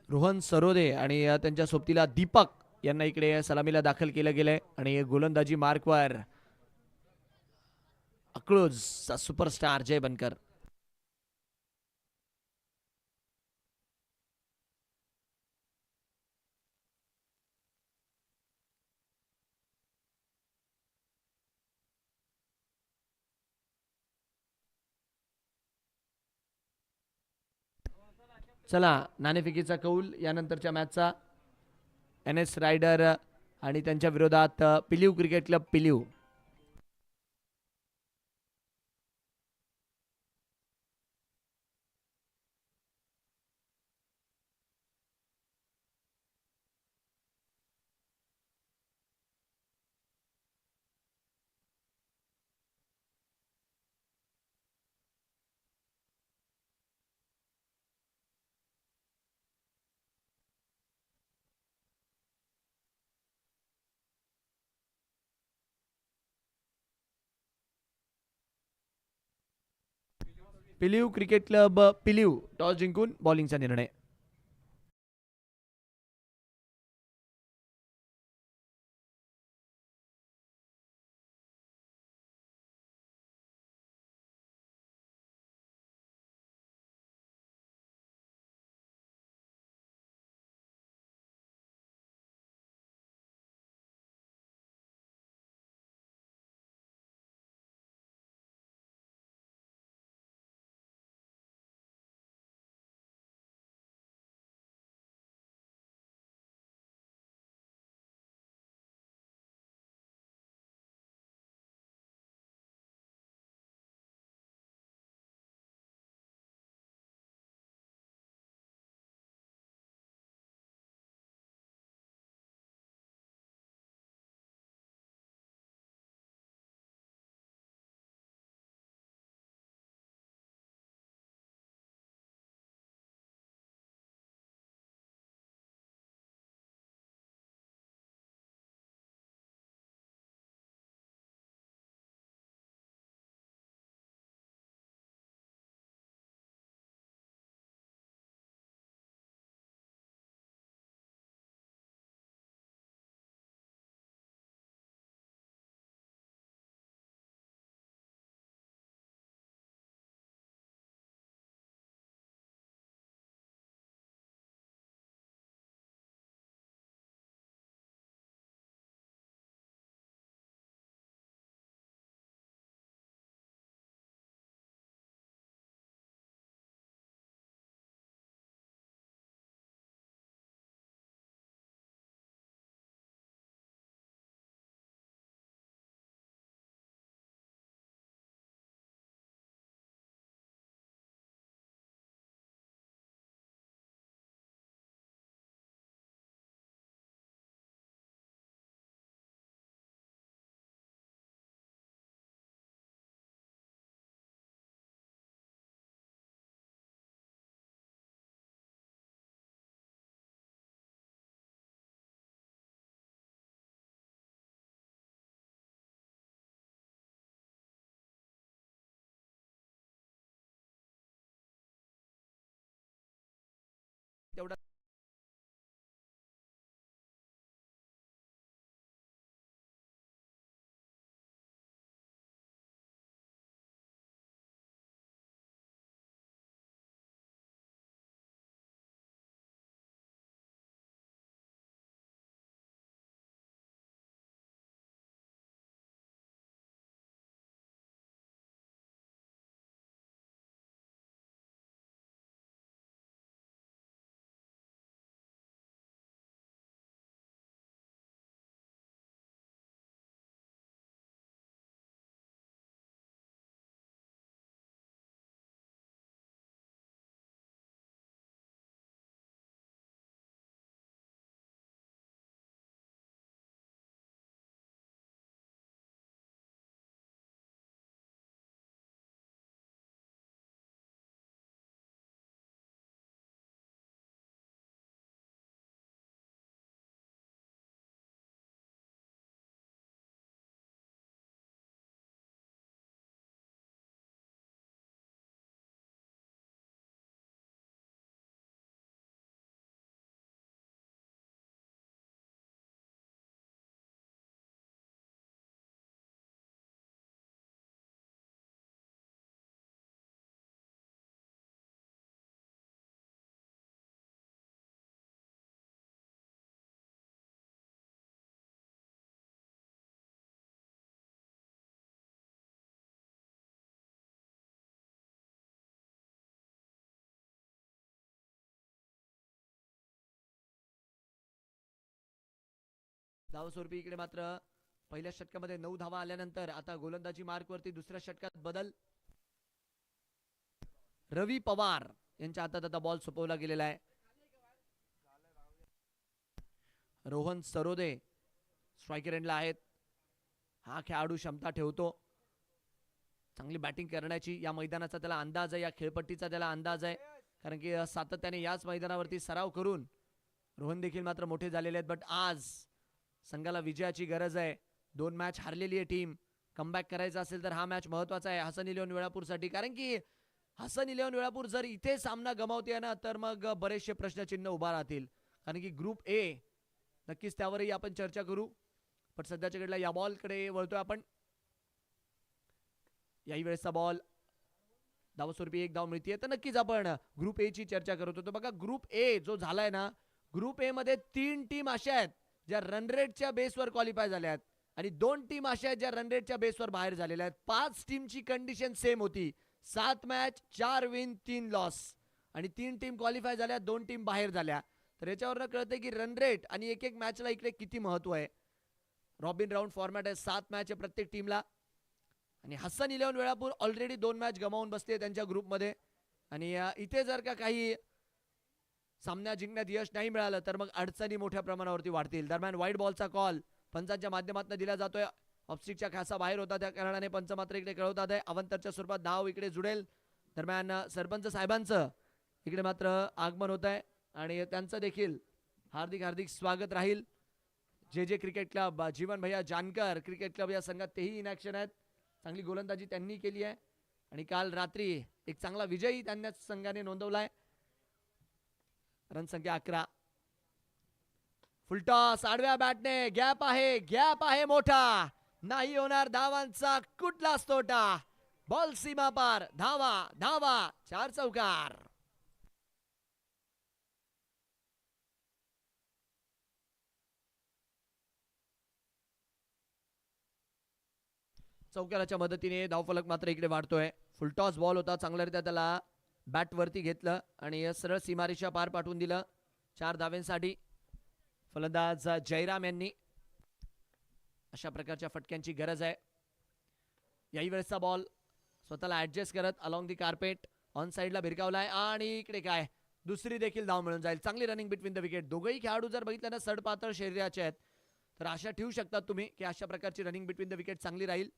रोहन सरोदे आणि त्यांच्या सोबतीला दीपक यांना इकडे सलामीला दाखल केलं गेलंय आणि गोलंदाजी मार्कवर अकलूजचा सुपरस्टार जय बनकर. चला नाणेफेकीचा कौल यानंतरच्या मॅचचा. NS रायडर आणि त्यांच्या विरोधात Pilive cricket club Pilive. Pilive cricket club Pilive toss जिंकून बॉलिंगचा निर्णय. धावस्वरूपी इकडे मात्र पहिल्या षटकामध्ये 9 धावा आल्यानंतर आता गोलंदाजी मार्क वरती दुसऱ्या षटकात बदल. रवी पवार यांच्या हातात आता बॉल सोपवला गेलेला आहे. रोहन सरोदे स्ट्रायकर एंडला आहेत. हा खेळाडू क्षमता ठेवतो, चांगली बॅटिंग करण्याची. या मैदानाचा त्याला अंदाज आहे, या खेळपट्टीचा त्याला अंदाज आहे, कारण की सातत्याने याच मैदानावरती सराव करून रोहन देखील मात्र मोठे झालेले आहेत. बट आज संघाला विजयाची गरज आहे. 2 मॅच हारलेली आहे टीम. कमबॅक करायचा असेल तर हा मॅच महत्वाचा आहे हसन इलेव्हन वेळापूरसाठी, कारण की हसन इलेव्हन वेळापूर जर इथे सामना गमावते ना तर मग बरेचसे प्रश्नचिन्ह उभा राहतील. कारण की ग्रुप ए नक्कीच त्यावरही आपण चर्चा करू. पण सध्याच्या घडीला या बॉलकडे वळतोय आपण. याही वेळेसचा बॉल धावस्वरूपी 1 धाव मिळतीये. तर नक्कीच आपण ग्रुप ए ची चर्चा करत होतो. बघा ग्रुप ए जो झालाय ना, ग्रुप ए मध्ये 3 टीम अशा आहेत ज्या रन रेटच्या बेसवर क्वालिफाय झाल्या आहेत आणि 2 टीम अशा आहेत ज्या रन रेटच्या बेसवर बाहेर झालेल्या आहेत. 5 टीमची कंडिशन सेम होती. 7 मॅच 4 विन 3 लॉस आणि 3 टीम क्वालिफाय झाल्या, 2 टीम बाहेर झाल्या. तर याच्यावरनं कळतंय की रन रेट आणि एक एक मॅचला इकडे किती महत्व आहे. रॉबिन राऊंड फॉर्मॅट आहे, 7 मॅच आहे प्रत्येक टीमला. आणि Hasan eleven Velapur already 2 match गमावून बसते त्यांच्या ग्रुपमध्ये. आणि इथे जर का काही सामना जिंकण्यात यश नाही मिळालं तर मग अडचणी मोठ्या प्रमाणावरती वाढतील. दरम्यान वाईट बॉलचा कॉल पंचांच्या माध्यमातून दिला जातोय. ऑफस्टिकच्या खासा बाहेर होता, त्या कारणाने पंच मात्र इकडे कळवतात आहे अवंतरच्या स्वरूपात धाव इकडे जुडेल. दरम्यान सरपंच साहेबांचं इकडे मात्र आगमन होत आहे आणि त्यांचं देखील हार्दिक हार्दिक स्वागत राहील. जे क्रिकेट क्लब, जीवन भैया जानकर क्रिकेट क्लब या संघात तेही इन ॲक्शन आहेत. चांगली गोलंदाजी त्यांनी केली आहे आणि काल रात्री एक चांगला विजयी त्यांना संघाने नोंदवलाय. रनसंख्या 11. फुलटॉस आडव्या बॅटने, गॅप आहे मोठा, नाही होणार धावांचा कुठलाच तोटा. बॉल सीमा पार, धावा धावा, 4 चौकार. चौकाराच्या मदतीने धावफलक मात्र इकडे वाढतोय. फुलटॉस बॉल होता, चांगल्यारीत्या त्याला बॅट वरती घेतलं आणि सरळ सीमारेषा पार पाठवून दिलं 4 धाव्यांसाठी. फलंदाज जयराम यांनी अशा प्रकारच्या फटक्यांची गरज आहे. याही वेळेसचा बॉल स्वतःला ऍडजस्ट करत अलॉंग दी कार्पेट ऑन साइडला भिरकावलाय आणि इकडे काय दुसरी देखील धाव मिळून जाईल. चांगली रनिंग बिटवीन द विकेट. दोघंही खेळाडू जर बघितलं ना सडपातळ शरीराचे आहेत, तर आशा ठेवू शकतात तुम्ही की अशा प्रकारची रनिंग बिटवीन द विकेट चांगली राहील.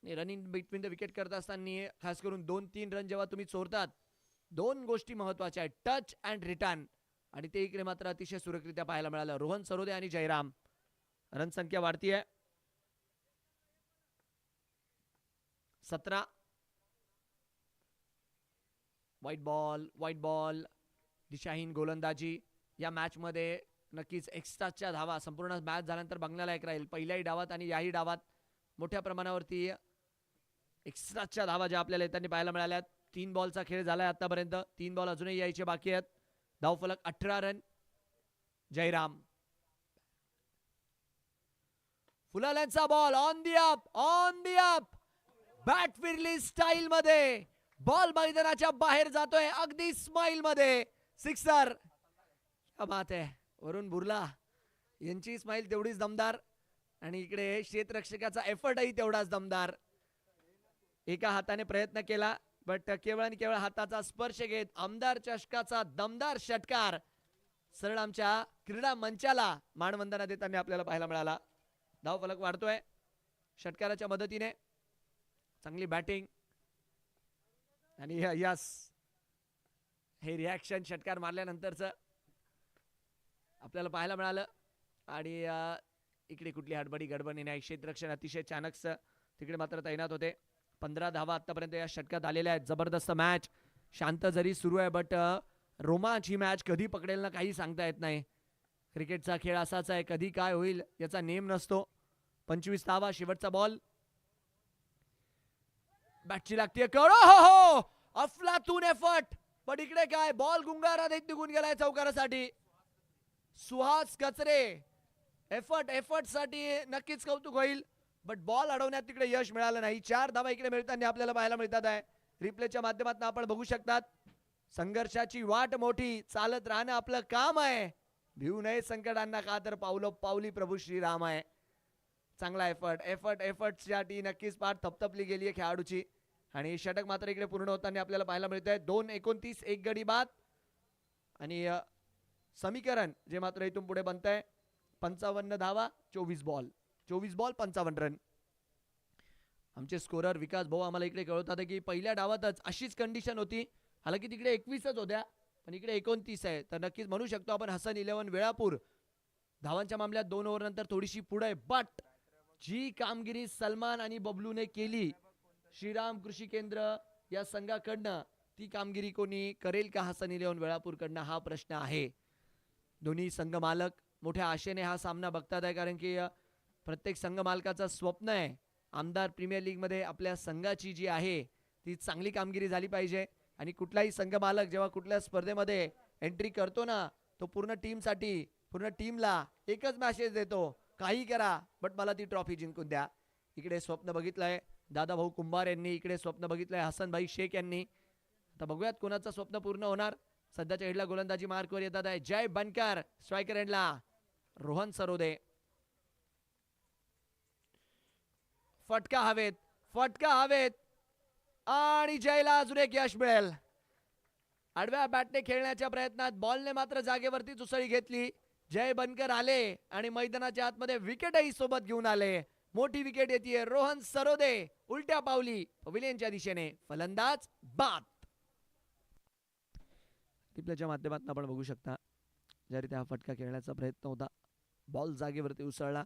रनिंग बिटवीन द विकेट करत असताना खास करून 2-3 रन जेव्हा तुम्ही चोरतात, 2 गोष्टी महत्वाच्या आहेत, टच अँड रिटर्न, आणि ते इकडे मात्र अतिशय सुरक्षितरित्या पाहायला मिळालं. रोहन सरोदे आणि जयराम. रन संख्या वाढतीये 17. व्हाईट बॉल दिशाहीन गोलंदाजी. या मॅच मध्ये नक्कीच एक्स्ट्राच्या धावा संपूर्ण मॅच झाल्यानंतर बघण्याला एक राहील. पहिल्याही डावात आणि याही डावात मोठ्या प्रमाणावरती एक्स्ट्राच्या धावा ज्या आपल्याला येताना पाहायला मिळाल्या. 3 बॉलचा खेळ झालाय आतापर्यंत. 3 बॉल अजूनही यायचे बाकी आहेत. धावफलक 18 रन. जयराम. फुलाल्यांचा ball on the up bat फिरली स्टाईल मध्ये. बॉल मैदानाच्या बाहेर जातोय अगदी स्माइल मध्ये. सिक्सर. क्या बात आहे. वरुण बुर्ला यांची स्माइल तेवढीच दमदार आणि इकडे क्षेत्ररक्षकाचा एफर्टही तेवढाच दमदार. एका हाताने प्रयत्न केला बट केवळ आणि केवळ हाताचा स्पर्श घेत आमदार चषकाचा दमदार षटकार सरळ आमच्या क्रीडा मंचाला मानवंदना देताना आपल्याला पाहायला मिळाला. धावफलक वाढतोय षटकाराच्या मदतीने. चांगली बॅटिंग आणि यस हे रिॲक्शन षटकार मारल्यानंतरचं आपल्याला पाहायला मिळालं. आणि इकडे कुठली हडबडी गडबडी नाही. क्षेत्ररक्षण अतिशय चाणक्य तिकडे मात्र तैनात होते. 15 धावा आतापर्यंत या षटकात आलेल्या आहेत. जबरदस्त मॅच. शांत जरी सुरू आहे बट रोमांच ही मॅच कधी पकडेल ना काही सांगता येत नाही. क्रिकेटचा खेळ असाच आहे, कधी काय होईल याचा नेम नसतो. 25 धावा. शेवटचा बॉल. बॅटची लागते कळ. हो अफलातून एफर्ट, पण इकडे काय बॉल गुंगारा देत निघून गेलाय चौकारासाठी. सुहास कचरे एफर्ट साठी नक्कीच कौतुक होईल बट बॉल अडवण्यात तिकडे यश मिळालं नाही. 4 धावा इकडे मिळताना आपल्याला पाहायला मिळतात आहे. रिप्लेच्या माध्यमातून आपण बघू शकतात. संघर्षाची वाट मोठी, चालत राहणं आपलं काम आहे. भिवू नये संकटांना, का तर पावलो पावली प्रभू श्रीराम आहे. चांगला एफर्टच्या टी नक्कीच पाठ थपथपली गेली आहे खेळाडूची. आणि षटक मात्र इकडे पूर्ण होताना आपल्याला पाहायला मिळत आहे. 2:29 एक गडी बाद. आणि समीकरण जे मात्र इथून पुढे बनत आहे 55 धावा 24 बॉल 55 रन. आमचे स्कोरर विकास भाऊ आम्हाला इकडे कळवतात की पहिल्या डावातच अशीच कंडिशन होती. हालाकी तिकडे 21च होत्या पण इकडे 29 आहे. तर नक्कीच म्हणू शकतो आपण हसन 11 वेळापूर धावांच्या मामल्यात 2 ओव्हर नंतर थोडीशी पुढे. बट जी कामगिरी सलमान आणि बबलूने केली श्रीराम कृषी केंद्र या संघाकडनं, ती कामगिरी कोणी करेल का हसन 11 वेळापूरकडनं, हा प्रश्न आहे. दोन्ही संघ मालक मोठ्या आशेने हा सामना बघतात आहे. कारण की प्रत्येक संघ मालकाचं स्वप्न आहे आमदार प्रीमियर लीग मध्ये आपल्या संघाची जी आहे ती चांगली कामगिरी झाली पाहिजे. आणि कुठलाही संघ मालक जेव्हा कुठल्या स्पर्धेमध्ये एंट्री करतो ना, तो पूर्ण टीमसाठी पूर्ण टीमला एकच मॅसेज देतो, काही करा बट मला ती ट्रॉफी जिंकून द्या. इकडे स्वप्न बघितलंय दादाभाऊ कुंभार यांनी, इकडे स्वप्न बघितलंय हसनभाई शेख यांनी. आता बघूयात कोणाचं स्वप्न पूर्ण होणार. सध्याच्या हेडला गोलंदाजी मार्कवर येतात आहे जय बनकर, स्ट्रायकर एंडला रोहन सरोदे. फटका हवेत आणि जयला अजून एक यश मिळेल. आडव्या बॅटने खेळण्याच्या प्रयत्नात बॉलने मात्र जागेवरतीच उसळी घेतली. जय बनकर आले आणि मैदानाच्या आतमध्ये विकेटही सोबत घेऊन आले. मोठी विकेट येते रोहन सरोदे उलट्या पावली पवेलियनच्या दिशेने, फलंदाज बाद. रिप्लेच्या माध्यमातून आपण बघू शकता ज्या रीती हा फटका खेळण्याचा प्रयत्न होता, बॉल जागेवरती उसळला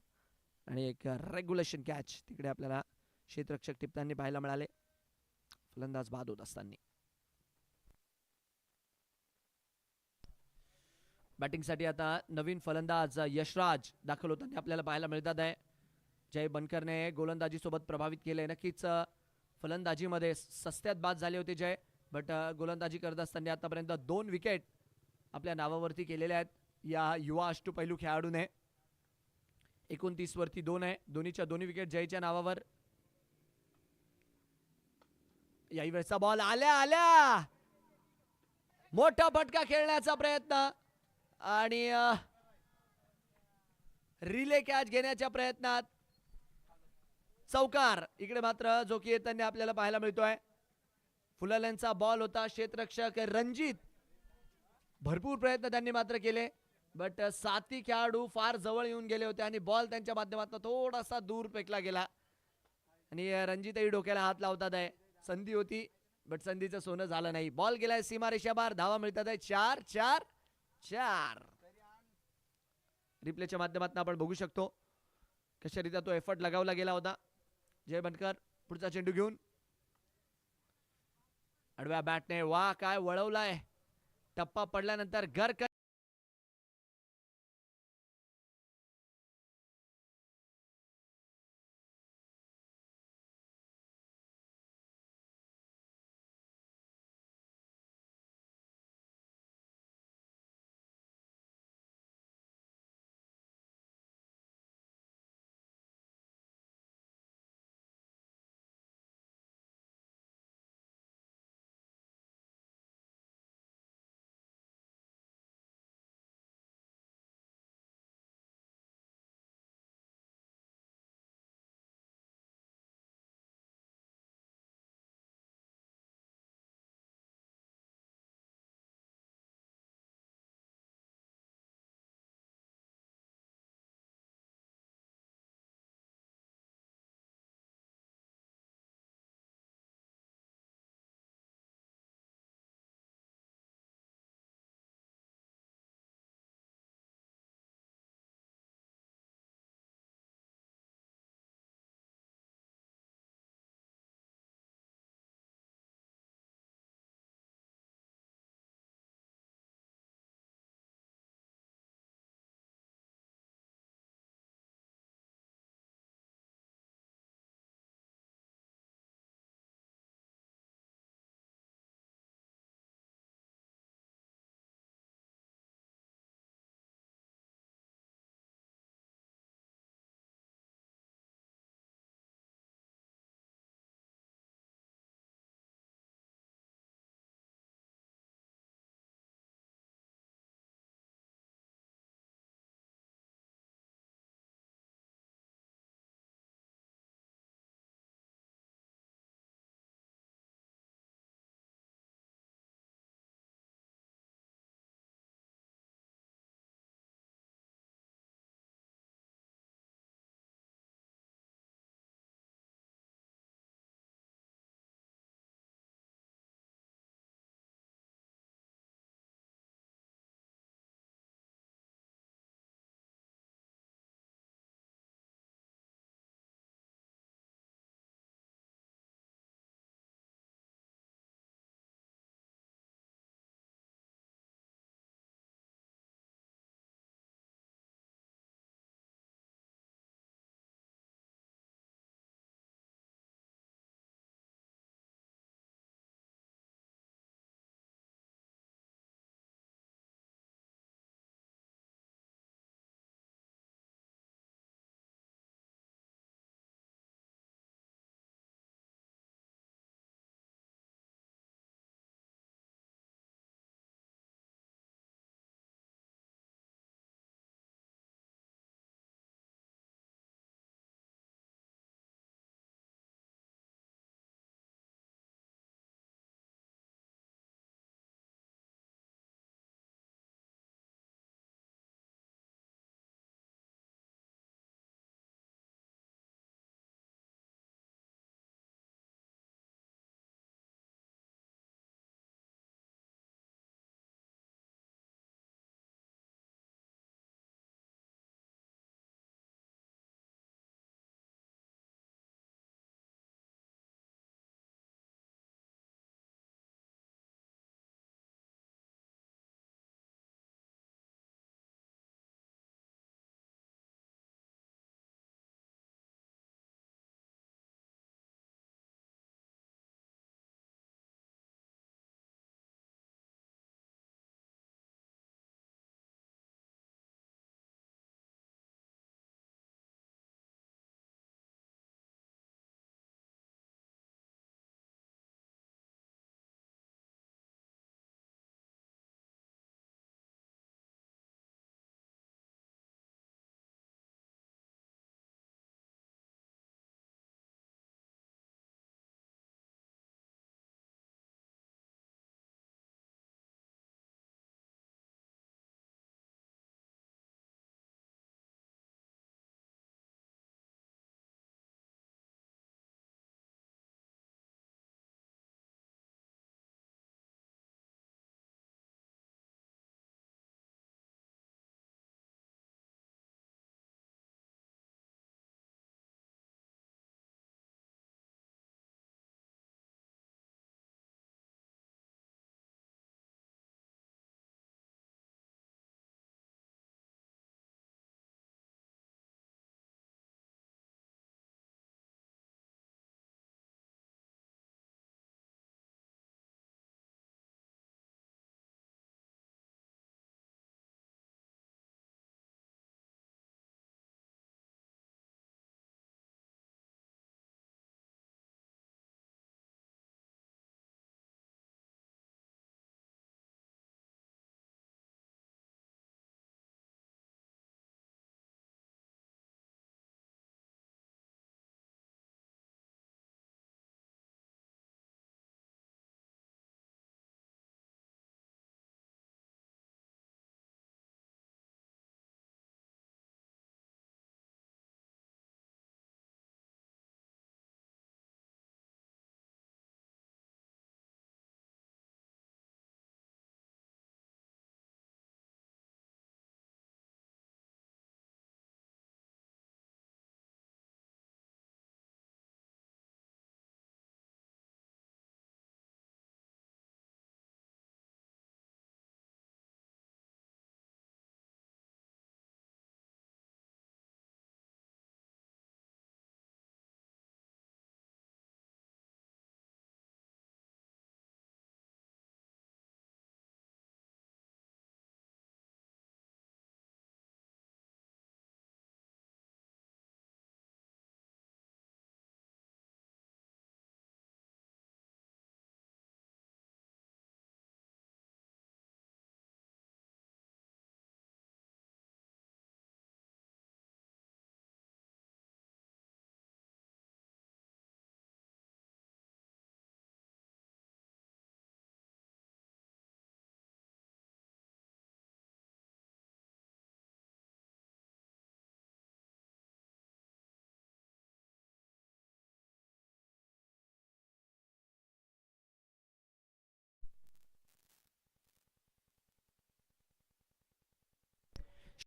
आणि एक रेग्युलेशन कॅच तिकडे आपल्याला क्षेत्ररक्षक टिपताना पाहायला मिळाले. फलंदाज बाद होत असताना बॅटिंगसाठी आता नवीन फलंदाज यशराज दाखल होताना आपल्याला पाहायला मिळतात आहे. जय बनकरने गोलंदाजी सोबत प्रभावित केले. नक्कीच फलंदाजीमध्ये सस्त्यात बाद झाले होते जय, बट गोलंदाजी करत असताना आतापर्यंत 2 विकेट आपल्या नावावरती केलेल्या आहेत या युवा अष्टपैलू खेळाडूने. 29 वरती 2 आहे. दोन्हीच्या दोन्ही विकेट जयच्या नावावर. याही वेळेचा बॉल आल्या मोठा फटका खेळण्याचा प्रयत्न आणि रिले कॅच घेण्याच्या प्रयत्नात चौकार. इकडे मात्र जो की येताना आपल्याला पाहायला मिळतोय फुलाल्यांचा बॉल होता. क्षेत्ररक्षक रणजित भरपूर प्रयत्न त्यांनी मात्र केले, बट साथी खेळाडू फार जवळ येऊन गेले होते आणि बॉल त्यांच्या माध्यमातून थोडासा दूर फेकला गेला. आणि रणजितही डोक्याला हात लावतात आहे. संधी होती बट संधीचं सोनं झालं नाही. बॉल गेलाय सीमारेषाबाहेर. धावा मिळतात आहे 4. रिप्लेच्या माध्यमातून आपण बघू शकतो कशारित्या तो एफर्ट लगावला गेला होता. जय बनकर पुढचा चेंडू घेऊन आडव्या बॅटने काय वळवलाय. टप्पा पडल्यानंतर घर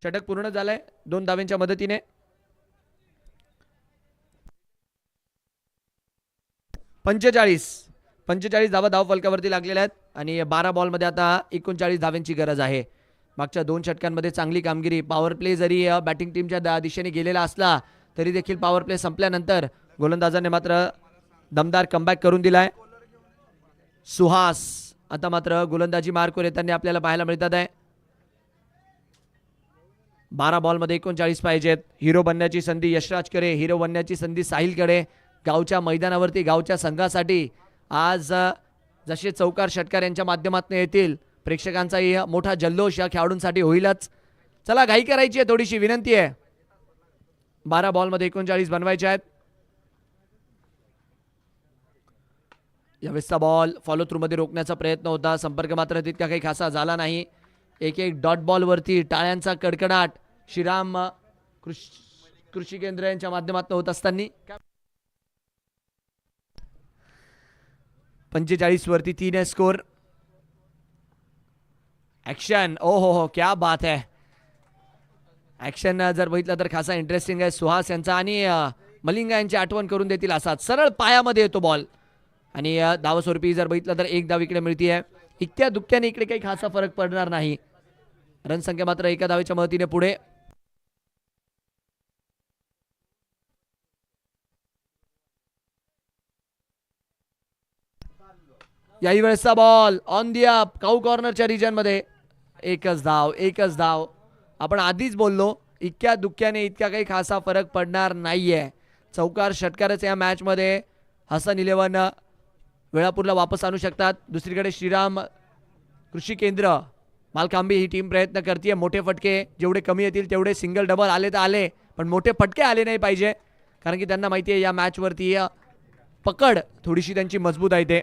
षटक पूर्ण झालंय 2 धावांच्या मदतीने. पंचेचाळीस धावा धाव फलकावरती लागलेल्या आहेत आणि 12 बॉलमध्ये आता 39 धावांची गरज आहे. मागच्या 2 षटकांमध्ये चांगली कामगिरी. पॉवर प्ले जरी बॅटिंग टीमच्या दिशेने गेलेला असला तरी देखील पॉवर प्ले संपल्यानंतर गोलंदाजाने मात्र दमदार कमबॅक करून दिलाय. सुहास आता मात्र गोलंदाजी मार्कवर येताना आपल्याला पाहायला मिळतात आहे. 12 बॉलमध्ये 39 पाहिजेत. हिरो बनण्याची संधी यशराजकडे, हिरो बनण्याची संधी साहिलकडे. गावच्या मैदानावरती गावच्या संघासाठी आज जसे चौकार षटकार यांच्या माध्यमातून येतील, प्रेक्षकांचाही मोठा जल्लोष या खेळाडूंसाठी होईलच. चला घाई करायची आहे, थोडीशी विनंती आहे. 12 बॉलमध्ये 39 बनवायचे आहेत. यावेळेसचा बॉल फॉलो थ्रू मध्ये रोखण्याचा प्रयत्न होता, संपर्क मात्र तितका काही खासा झाला नाही. एक डॉट बॉलवरती टाळ्यांचा कडकडाट श्रीराम कृषी केंद्र यांच्या माध्यमातून होत असताना 45 वरती 3 आहे स्कोर. ऍक्शन, ओ हो क्या बात आहे. ऍक्शन जर बघितलं तर खासा इंटरेस्टिंग आहे. सुहास यांचा आणि मलिंगा यांची आठवण करून देतील असाच सरळ पायामध्ये येतो बॉल आणि धावस्वरूपी जर बघितलं तर 1 धाव इकडे मिळतीये. इतक्या दुःख्याने इकडे काही खासा फरक पडणार नाही. रनसंख्या मात्र 1 धावेच्या मदतीने पुढे. याही वेळेसचा ball on the up cow कॉर्नरच्या रिजन मध्ये. एकच धाव. आपण आधीच बोललो इतक्या दुःख्याने इतक्या काही खासा फरक पडणार नाहीये. चौकार षटकारच या मॅच मध्ये हसन 11 वेळापूरला वापस आणू शकतात. दुसरीकडे श्रीराम कृषी केंद्र मालखांबी ही टीम प्रयत्न करते. मोठे फटके जेवढे कमी येतील तेवढे सिंगल डबल आले तर आले, पण मोठे फटके आले नाही पाहिजे, कारण की त्यांना माहिती आहे या मॅच वरती पकड थोडीशी त्यांची मजबूत आहे. ते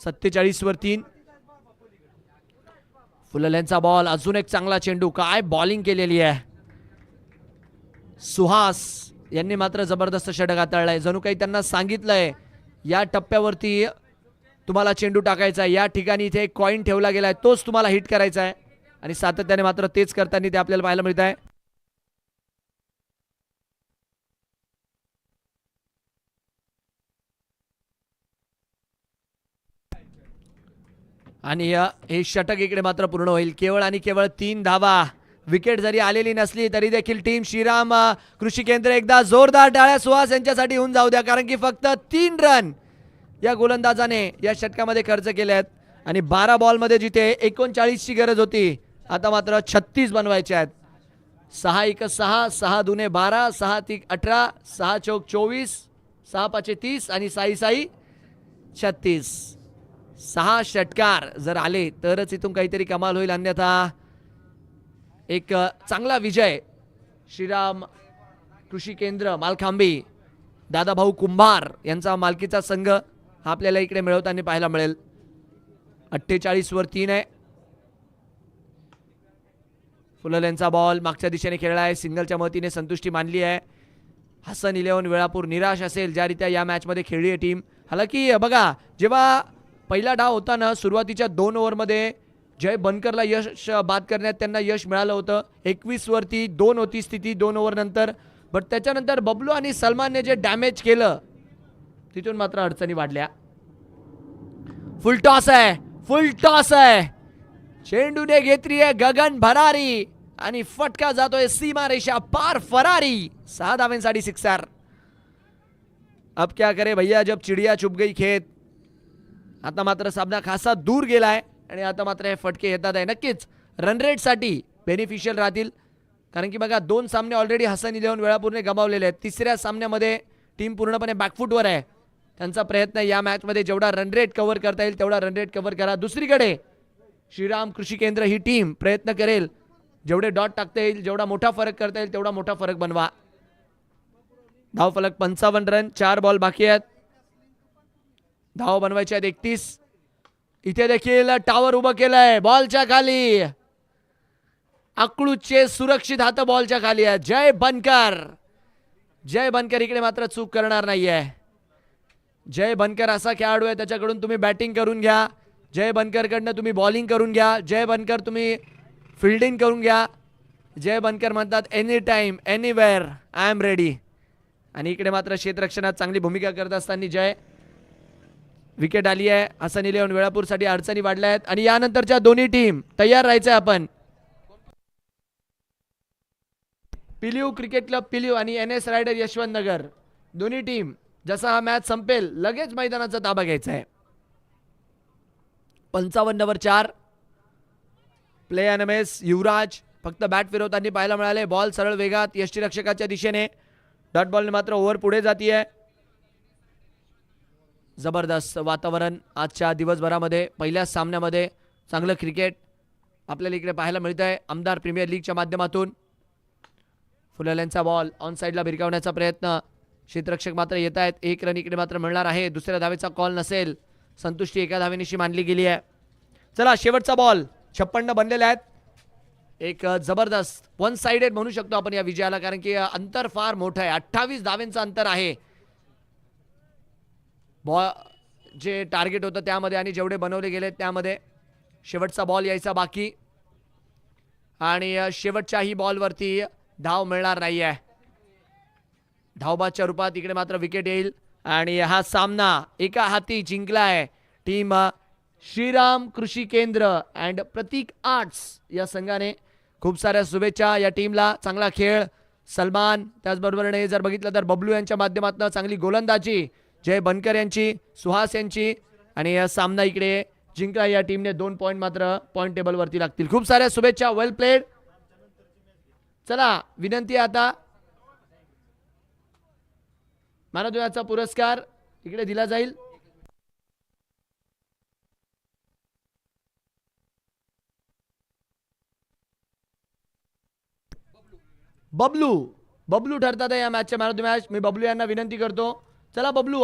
47 वर 3. फुलल्यांचा बॉल, अजून एक चांगला चेंडू. काय बॉलिंग केलेली आहे. सुहास यांनी मात्र जबरदस्त षटक हाताळलाय. जणू काही त्यांना सांगितलंय या टप्प्यावरती तुम्हाला चेंडू टाकायचा आहे, या ठिकाणी इथे एक कॉइन ठेवला गेलाय, तोच तुम्हाला हिट करायचा आहे आणि सातत्याने मात्र तेच करताना ते आपल्याला पाहायला मिळत आहे. आणि हे षटक इकडे मात्र पूर्ण होईल. केवळ आणि केवळ 3 धावा. विकेट जरी आलेली नसली तरी देखील टीम श्रीराम कृषी केंद्र एकदा जोरदार टाळ्या सुहास यांच्यासाठी होऊन जाऊ द्या, कारण की फक्त 3 रन या गोलंदाजाने या षटकामध्ये खर्च केले आहेत आणि 12 बॉलमध्ये जिथे 39 ची गरज होती आता मात्र 36 बनवायचे आहेत. 6-1-6, 6-2-12, 6-3 18, 6-4 24, 6-5 30 आणि 6-6 36. 6 षटकार जर आले तरच इथून काहीतरी कमाल होईल, अन्यथा एक चांगला विजय श्रीराम कृषी केंद्र मालखांबी दादाभाऊ कुंभार यांचा मालकीचा संघ हा आपल्याला इकडे मिळवताना पाहायला मिळेल. 48 वर 3 आहे. फुलल यांचा बॉल मागच्या दिशेने खेळला आहे. सिंगलच्या मदतीने संतुष्टी मानली आहे. हसन 11 वेळापूर निराश असेल ज्या रीत्या या मॅच मध्ये खेळली आहे टीम. हालाकी बघा, जेव्हा पहिला डाव होता ना, सुरुवातीच्या 2 ओव्हरमध्ये जय बनकरला यश बाद करण्यात त्यांना यश मिळालं होतं. 21 वरती 2 होती स्थिती 2 ओव्हर नंतर, बट त्याच्यानंतर बबलू आणि सलमानने जे डॅमेज केलं तिथून मात्र अडचणी वाढल्या. फुल टॉस आहे. चेंडूने घेतली आहे गगन भरारी आणि फटका जातोय सीमा रेषा पार फरारी. 6 धावांसाठी 6. अब क्या करे भैया जब चिड़िया चुप गई खेत. आता मात्र सामना खासा दूर गेलाय आणि आता मात्र हे फटके येतात आहे. नक्कीच रन रेट साठी बेनिफिशियल राहतील, कारण की बघा 2 सामने ऑलरेडी हसन 11 वेळापूरने गमावलेले आहेत. तिसऱ्या सामन्यामध्ये टीम पूर्णपणे बॅकफुटवर आहे. त्यांचा प्रयत्न या मॅच मध्ये जेवढा रन रेट कव्हर करता येईल तेवढा रन रेट कव्हर करा. दुसरीकडे श्रीराम कृषी केंद्र ही टीम प्रयत्न करेल जेवढे डॉट टाकता येईल, जेवढा मोठा फरक करता येईल तेवढा मोठा फरक बनवा. धाव फलक 55 रन, 4 बॉल बाकी आहेत. धाव बनवायचे आहेत 31. इथे देखील टावर उभं केलंय बॉलच्या खाली. अकळूचे सुरक्षित हात बॉलच्या खाली आहे. जय बनकर इकडे मात्र चूक करणार नाहीये. जय बनकर असा खेळाडू आहे, त्याच्याकडून तुम्ही बॅटिंग करून घ्या. जय बनकरकडनं तुम्ही बॉलिंग करून घ्या. जय बनकर तुम्ही फिल्डिंग करून घ्या. जय बनकर म्हणतात any time anywhere I am ready. आणि इकडे मात्र क्षेत्ररक्षणात चांगली भूमिका करत असताना जय विकेट आली आहे. हसन इलेव्हन वेळापूरसाठी अडचणी वाढल्या आहेत आणि यानंतरच्या दोन्ही टीम तयार राहायचं आहे. आपण पिलिव क्रिकेट क्लब पिलिव आणि NS रायडर यशवंत नगर दोन्ही टीम जसा हा मॅच संपेल लगेच मैदानाचा ताबा घ्यायचा आहे. 55 प्ले एनएमएस युवराज फक्त बॅट फिरवताना पाहायला मिळाले. बॉल सरळ वेगात यष्टीरक्षकाच्या दिशेने डॉट बॉलने मात्र ओव्हर पुढे जातीये. जबरदस्त वातावरण आजच्या दिवसभरामध्ये पहिल्याच सामन्यामध्ये चांगलं क्रिकेट आपल्याला इकडे पाहायला मिळत आहे. आमदार प्रीमियर लीगच्या माध्यमातून फुलल्यांचा बॉल ऑन साईडला भिरकावण्याचा प्रयत्न. क्षेत्ररक्षक मात्र येत आहेत. 1 रन इकडे मात्र मिळणार आहे. दुसऱ्या धावेचा कॉल नसेल. संतुष्टी एका धावेनिशी मानली गेली आहे. चला शेवटचा बॉल 56 बनलेले आहेत. एक जबरदस्त वन साइडेड म्हणू शकतो आपण या विजयाला, कारण की अंतर फार मोठं आहे. 28 धावेंचं अंतर आहे. बॉल जे टार्गेट होतं त्यामध्ये आणि जेवढे बनवले गेले त्यामध्ये शेवटचा बॉल यायचा बाकी आणि शेवटच्याही बॉलवरती धाव मिळणार नाही आहे. धावबादच्या रूपात इकडे मात्र विकेट येईल आणि हा सामना एका हाती जिंकला आहे टीम श्रीराम कृषी केंद्र अँड प्रतीक आर्ट्स या संघाने. खूप साऱ्या शुभेच्छा या टीमला. चांगला खेळ सलमान, त्याचबरोबरने जर बघितलं तर बबलू यांच्या माध्यमातून चांगली गोलंदाजी जय बनकर यांची, सुहास यांची आणि या सामना इकडे जिंकला या टीमने. 2 पॉईंट मात्र पॉईंट टेबलवरती लागतील. खूप साऱ्या शुभेच्छा. वेल प्लेड. चला विनंती आहे आता मॅन ऑफ द मॅचचा पुरस्कार इकडे दिला जाईल. बबलू ठरतात या मॅचचे मॅन ऑफ द मॅच. मी बबलू यांना विनंती करतो. चला बबलू